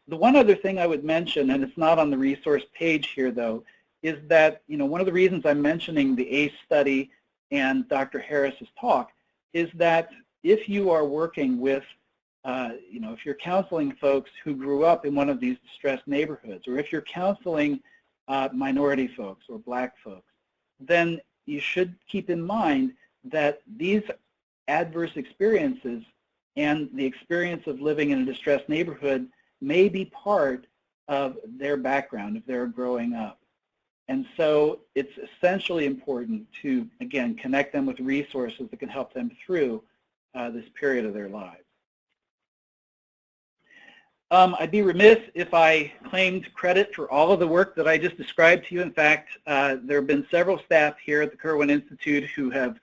The one other thing I would mention, and it's not on the resource page here though, is that one of the reasons I'm mentioning the ACE study and Dr. Harris's talk is that if you are working with if you're counseling folks who grew up in one of these distressed neighborhoods, or if you're counseling minority folks or black folks, then you should keep in mind that these adverse experiences and the experience of living in a distressed neighborhood may be part of their background if they're growing up. And so it's essentially important to, again, connect them with resources that can help them through this period of their lives. I'd be remiss if I claimed credit for all of the work that I just described to you. In fact, there have been several staff here at the Kirwan Institute who have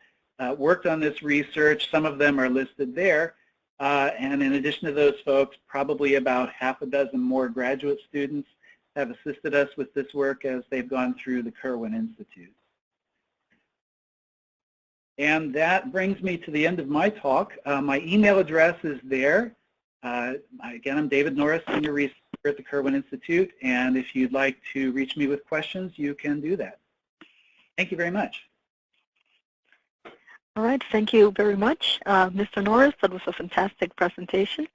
worked on this research. Some of them are listed there. And in addition to those folks, probably about half a dozen more graduate students have assisted us with this work as they've gone through the Kirwan Institute. And that brings me to the end of my talk. My email address is there. Again, I'm David Norris, Senior Researcher at the Kirwan Institute, and if you'd like to reach me with questions, you can do that. Thank you very much. All right, thank you very much, Mr. Norris. That was a fantastic presentation.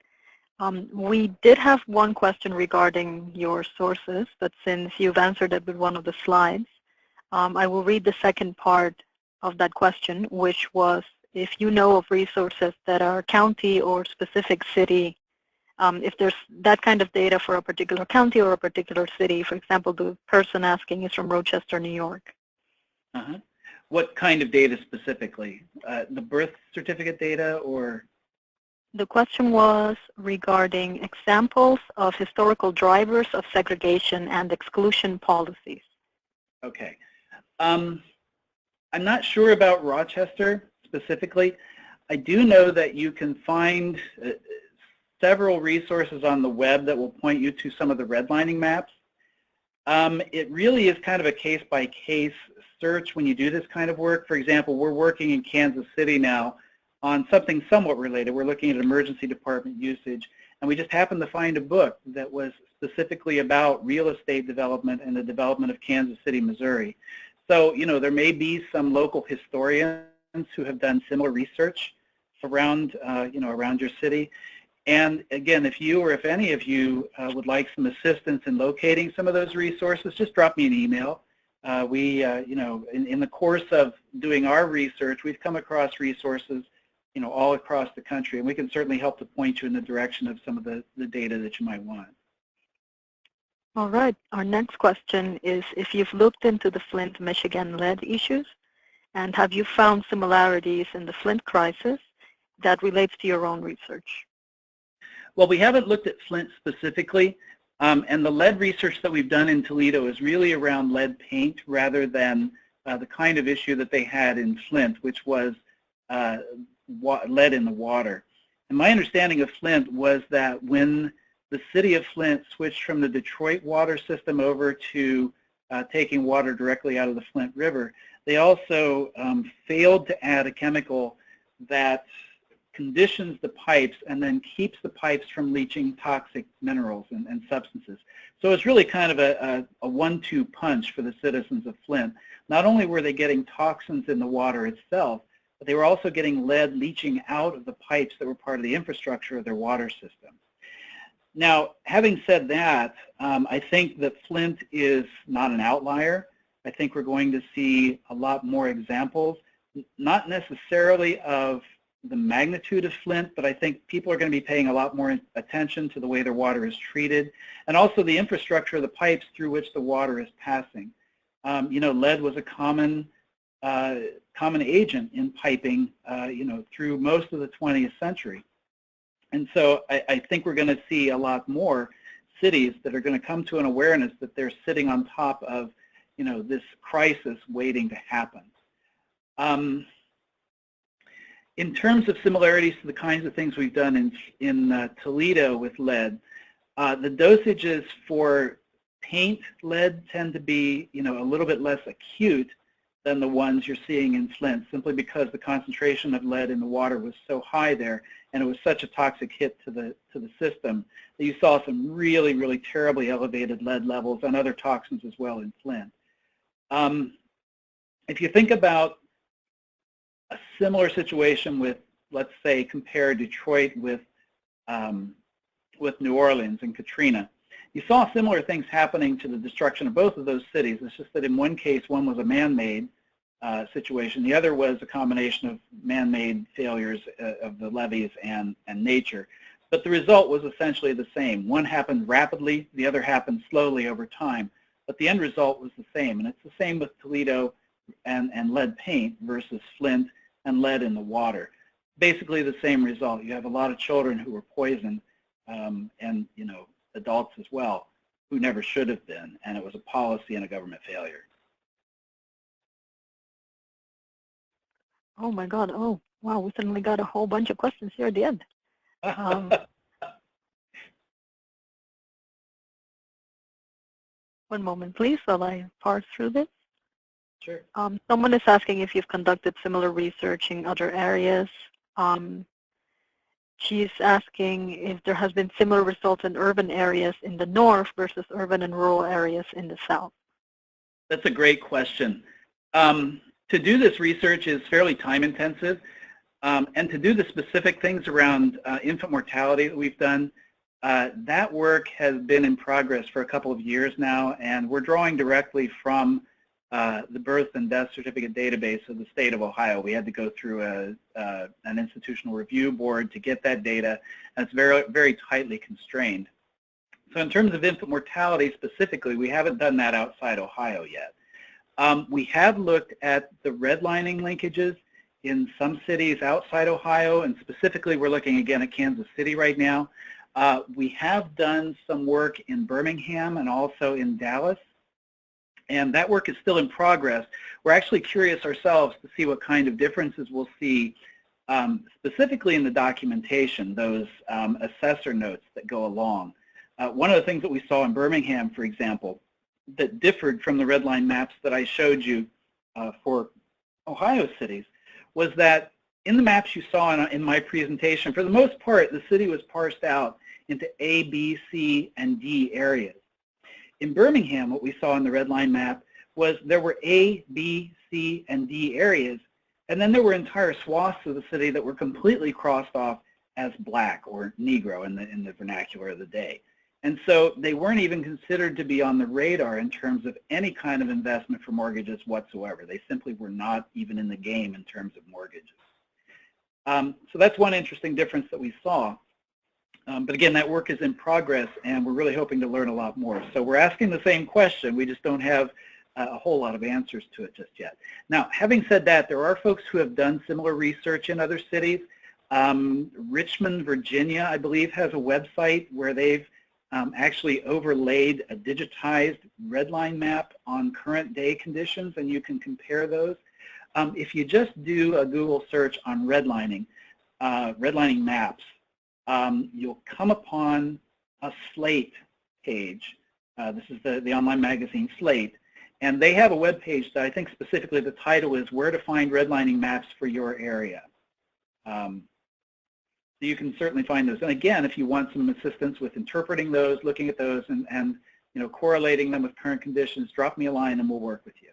We did have one question regarding your sources, but since you've answered it with one of the slides, I will read the second part of that question, which was if you know of resources that are county or specific city, if there's that kind of data for a particular county or a particular city. For example, the person asking is from Rochester, New York. What kind of data specifically? The birth certificate data or? The question was regarding examples of historical drivers of segregation and exclusion policies. Okay. I'm not sure about Rochester specifically. I do know that you can find several resources on the web that will point you to some of the redlining maps. It really is kind of a case-by-case search when you do this kind of work. For example, we're working in Kansas City now on something somewhat related. We're looking at emergency department usage, and we just happened to find a book that was specifically about real estate development and the development of Kansas City, Missouri. So, you know, there may be some local historians who have done similar research around, around your city. And again, if you or if any of you would like some assistance in locating some of those resources, just drop me an email. In the course of doing our research, we've come across resources, all across the country, and we can certainly help to point you in the direction of some of the data that you might want. All right. Our next question is if you've looked into the Flint, Michigan lead issues, and have you found similarities in the Flint crisis that relates to your own research? Well, we haven't looked at Flint specifically, and the lead research that we've done in Toledo is really around lead paint rather than the kind of issue that they had in Flint, which was lead in the water. And my understanding of Flint was that when the city of Flint switched from the Detroit water system over to taking water directly out of the Flint River, they also failed to add a chemical that conditions the pipes and then keeps the pipes from leaching toxic minerals and substances. So it's really kind of a one-two punch for the citizens of Flint. Not only were they getting toxins in the water itself, but they were also getting lead leaching out of the pipes that were part of the infrastructure of their water system. Now, having said that, I think that Flint is not an outlier. I think we're going to see a lot more examples, not necessarily of the magnitude of Flint, but I think people are going to be paying a lot more attention to the way their water is treated and also the infrastructure of the pipes through which the water is passing. Lead was a common agent in piping, through most of the 20th century. And so I think we're going to see a lot more cities that are going to come to an awareness that they're sitting on top of, this crisis waiting to happen. In terms of similarities to the kinds of things we've done in Toledo with lead, the dosages for paint lead tend to be, a little bit less acute than the ones you're seeing in Flint, simply because the concentration of lead in the water was so high there, and it was such a toxic hit to the system that you saw some really, really terribly elevated lead levels and other toxins as well in Flint. If you think about a similar situation with, let's say, compare Detroit with New Orleans and Katrina, you saw similar things happening to the destruction of both of those cities. It's just that in one case, one was a man-made situation. The other was a combination of man-made failures of the levees and nature. But the result was essentially the same. One happened rapidly, the other happened slowly over time. But the end result was the same. And it's the same with Toledo and lead paint versus Flint and lead in the water. Basically the same result. You have a lot of children who were poisoned and adults as well who never should have been, and it was a policy and a government failure. Oh my God. Oh, wow. We suddenly got a whole bunch of questions here at the end. One moment, please, while I parse through this. Sure. Someone is asking if you've conducted similar research in other areas. She's asking if there has been similar results in urban areas in the north versus urban and rural areas in the south. That's a great question. To do this research is fairly time intensive, and to do the specific things around infant mortality that we've done, that work has been in progress for a couple of years now, and we're drawing directly from the birth and death certificate database of the state of Ohio. We had to go through an institutional review board to get that data, and it's very, very tightly constrained. So in terms of infant mortality specifically, we haven't done that outside Ohio yet. We have looked at the redlining linkages in some cities outside Ohio, and specifically we're looking again at Kansas City right now. We have done some work in Birmingham and also in Dallas, and that work is still in progress. We're actually curious ourselves to see what kind of differences we'll see specifically in the documentation, those assessor notes that go along. One of the things that we saw in Birmingham, for example, that differed from the red line maps that I showed you for Ohio cities was that in the maps you saw in my presentation, for the most part, the city was parsed out into A, B, C, and D areas. In Birmingham, what we saw in the red line map was there were A, B, C, and D areas, and then there were entire swaths of the city that were completely crossed off as black or Negro in the vernacular of the day. And so they weren't even considered to be on the radar in terms of any kind of investment for mortgages whatsoever. They simply were not even in the game in terms of mortgages. So that's one interesting difference that we saw. But again, that work is in progress, and we're really hoping to learn a lot more. So we're asking the same question. We just don't have a whole lot of answers to it just yet. Now, having said that, there are folks who have done similar research in other cities. Richmond, Virginia, I believe, has a website where they've actually overlaid a digitized redline map on current day conditions, and you can compare those. If you just do a Google search on redlining maps, you'll come upon a Slate page. This is the online magazine Slate, and they have a web page that I think specifically the title is Where to Find Redlining Maps for Your Area. So you can certainly find those. And again, if you want some assistance with interpreting those, looking at those, and you know, correlating them with current conditions, drop me a line and we'll work with you.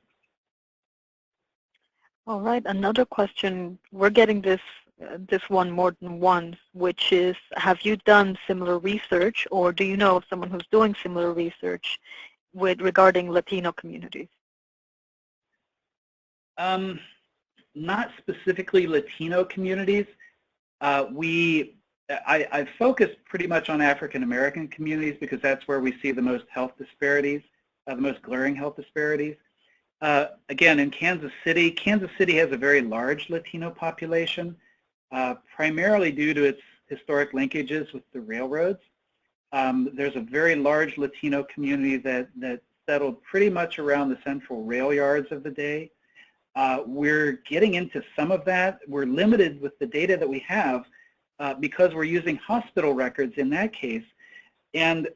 All right, another question. We're getting this one more than once, which is, have you done similar research, or do you know of someone who's doing similar research regarding Latino communities? Not specifically Latino communities. I focus pretty much on African American communities because that's where we see the most health disparities, the most glaring health disparities. Again, in Kansas City has a very large Latino population, primarily due to its historic linkages with the railroads. There's a very large Latino community that settled pretty much around the central rail yards of the day. We're getting into some of that. We're limited with the data that we have because we're using hospital records in that case. And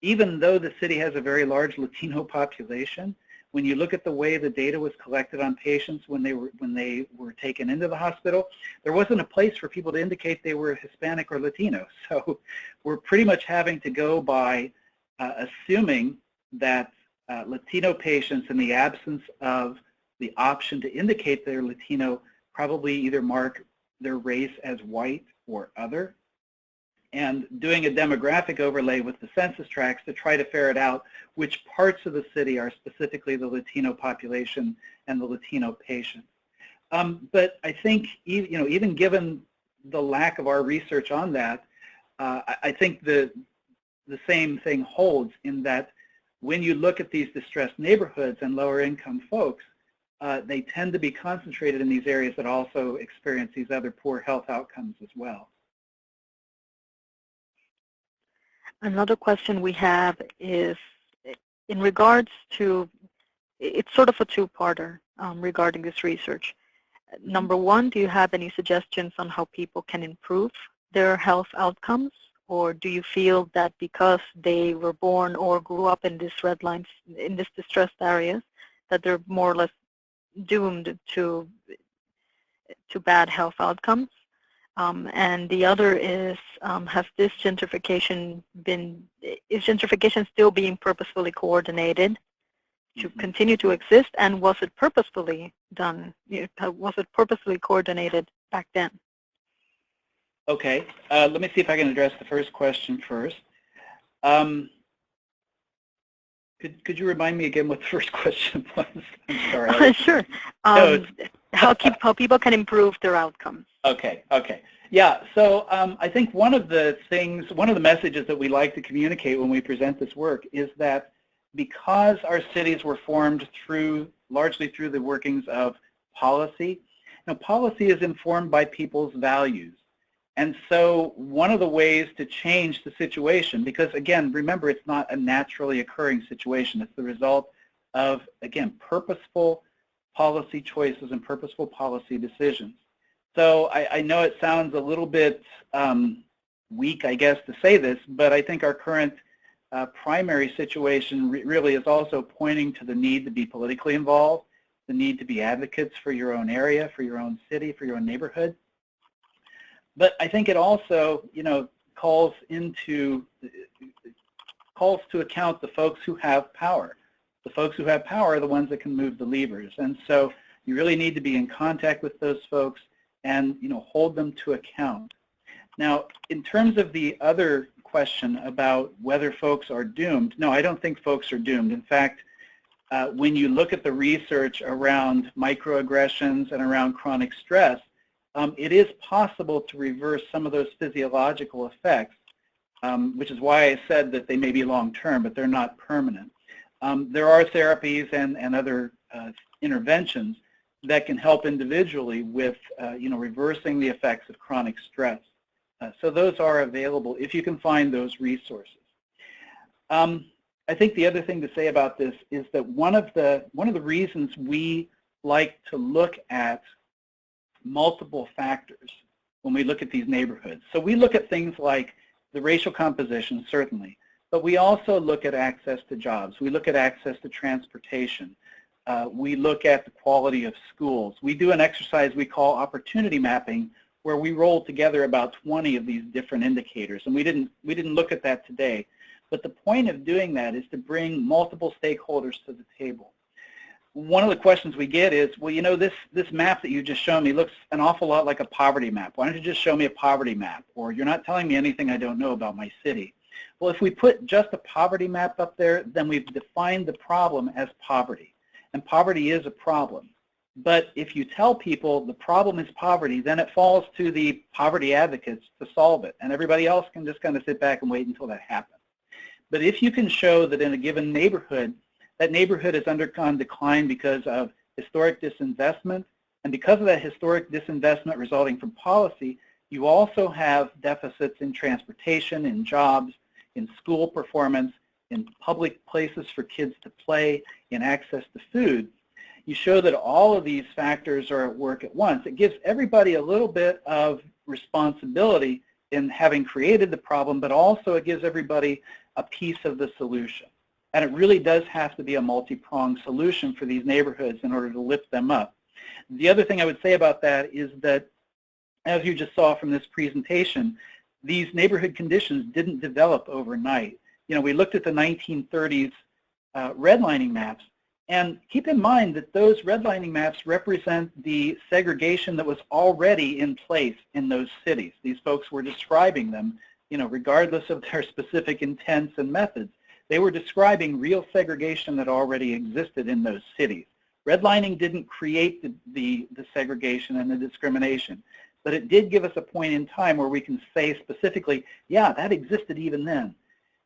even though the city has a very large Latino population, when you look at the way the data was collected on patients when they were taken into the hospital, there wasn't a place for people to indicate they were Hispanic or Latino. So we're pretty much having to go by assuming that Latino patients, in the absence of the option to indicate they're Latino, probably either mark their race as white or other, and doing a demographic overlay with the census tracts to try to ferret out which parts of the city are specifically the Latino population and the Latino patients. But I think, you know, even given the lack of our research on that, I think the same thing holds in that when you look at these distressed neighborhoods and lower income folks, they tend to be concentrated in these areas that also experience these other poor health outcomes as well. Another question we have is in regards to, it's sort of a two-parter regarding this research. Number one, do you have any suggestions on how people can improve their health outcomes? Or do you feel that because they were born or grew up in this red lines, in this distressed areas, that they're more or less doomed to bad health outcomes? And the other is, has this gentrification is gentrification still being purposefully coordinated to continue to exist, and was it purposefully done? Was it purposefully coordinated back then? Okay, let me see if I can address the first question first. Could you remind me again what the first question was? I'm sorry. Sure. How people can improve their outcomes. Okay. Yeah, so I think one of the messages that we like to communicate when we present this work is that because our cities were formed largely through the workings of policy, policy is informed by people's values. And so one of the ways to change the situation, because again, remember, it's not a naturally occurring situation. It's the result of, again, purposeful policy choices and purposeful policy decisions. So I know it sounds a little bit weak, I guess, to say this, but I think our current primary situation really is also pointing to the need to be politically involved, the need to be advocates for your own area, for your own city, for your own neighborhood. But I think it also, calls to account the folks who have power. The folks who have power are the ones that can move the levers. And so you really need to be in contact with those folks and, hold them to account. Now, in terms of the other question about whether folks are doomed, no, I don't think folks are doomed. In fact, when you look at the research around microaggressions and around chronic stress, it is possible to reverse some of those physiological effects, which is why I said that they may be long-term, but they're not permanent. There are therapies and other interventions that can help individually with, reversing the effects of chronic stress. So those are available if you can find those resources. I think the other thing to say about this is that one of the reasons we like to look at multiple factors when we look at these neighborhoods. So we look at things like the racial composition, certainly, but we also look at access to jobs. We look at access to transportation. We look at the quality of schools. We do an exercise we call opportunity mapping, where we roll together about 20 of these different indicators, and we didn't look at that today. But the point of doing that is to bring multiple stakeholders to the table. One of the questions we get is, well, this map that you just showed me looks an awful lot like a poverty map. Why don't you just show me a poverty map? Or you're not telling me anything I don't know about my city. Well, if we put just a poverty map up there, then we've defined the problem as poverty. And poverty is a problem. But if you tell people the problem is poverty, then it falls to the poverty advocates to solve it. And everybody else can just kind of sit back and wait until that happens. But if you can show that in a given neighborhood, that neighborhood has undergone decline because of historic disinvestment, and because of that historic disinvestment resulting from policy, you also have deficits in transportation, in jobs, in school performance, in public places for kids to play, in access to food. You show that all of these factors are at work at once. It gives everybody a little bit of responsibility in having created the problem, but also it gives everybody a piece of the solution. And it really does have to be a multi-pronged solution for these neighborhoods in order to lift them up. The other thing I would say about that is that, as you just saw from this presentation, these neighborhood conditions didn't develop overnight. We looked at the 1930s redlining maps, and keep in mind that those redlining maps represent the segregation that was already in place in those cities. These folks were describing them, regardless of their specific intents and methods. They were describing real segregation that already existed in those cities. Redlining didn't create the segregation and the discrimination, but it did give us a point in time where we can say specifically, yeah, that existed even then.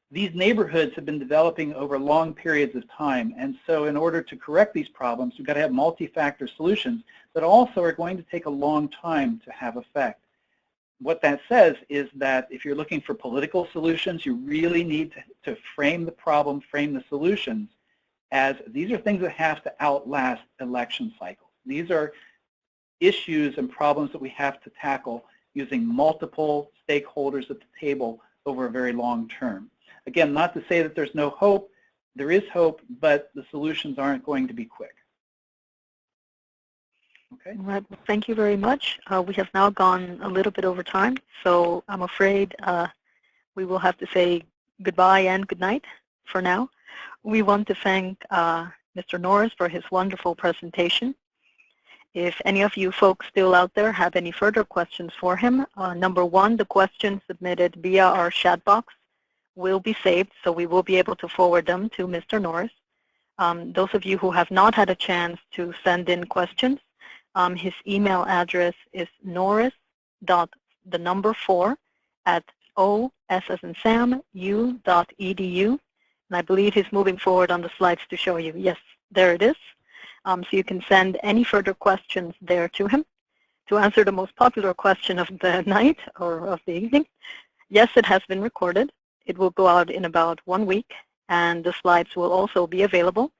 These neighborhoods have been developing over long periods of time, and so in order to correct these problems, we've got to have multi-factor solutions that also are going to take a long time to have effect. What that says is that if you're looking for political solutions, you really need to frame the problem, frame the solutions as these are things that have to outlast election cycles. These are issues and problems that we have to tackle using multiple stakeholders at the table over a very long term. Again, not to say that there's no hope. There is hope, but the solutions aren't going to be quick. Okay. All right. Well, thank you very much. We have now gone a little bit over time, so I'm afraid we will have to say goodbye and good night for now. We want to thank Mr. Norris for his wonderful presentation. If any of you folks still out there have any further questions for him, number one, the questions submitted via our chat box will be saved, so we will be able to forward them to Mr. Norris. Those of you who have not had a chance to send in questions, his email address is norris.o.u.edu, and I believe he's moving forward on the slides to show you. Yes, there it is. So you can send any further questions there to him. To answer the most popular question of the night or of the evening, yes, it has been recorded. It will go out in about 1 week, and the slides will also be available.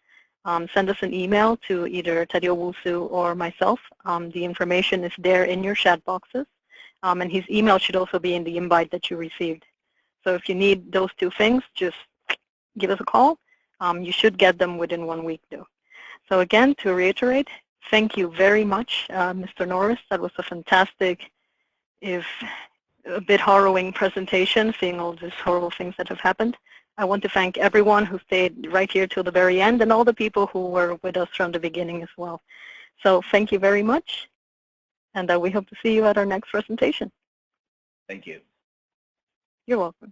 Send us an email to either Tadeo Wusu or myself. The information is there in your chat boxes, and his email should also be in the invite that you received. So if you need those two things, just give us a call. You should get them within 1 week, though. So again, to reiterate, thank you very much, Mr. Norris. That was a fantastic, if a bit harrowing presentation, seeing all these horrible things that have happened. I want to thank everyone who stayed right here till the very end and all the people who were with us from the beginning as well. So thank you very much, and we hope to see you at our next presentation. Thank you. You're welcome.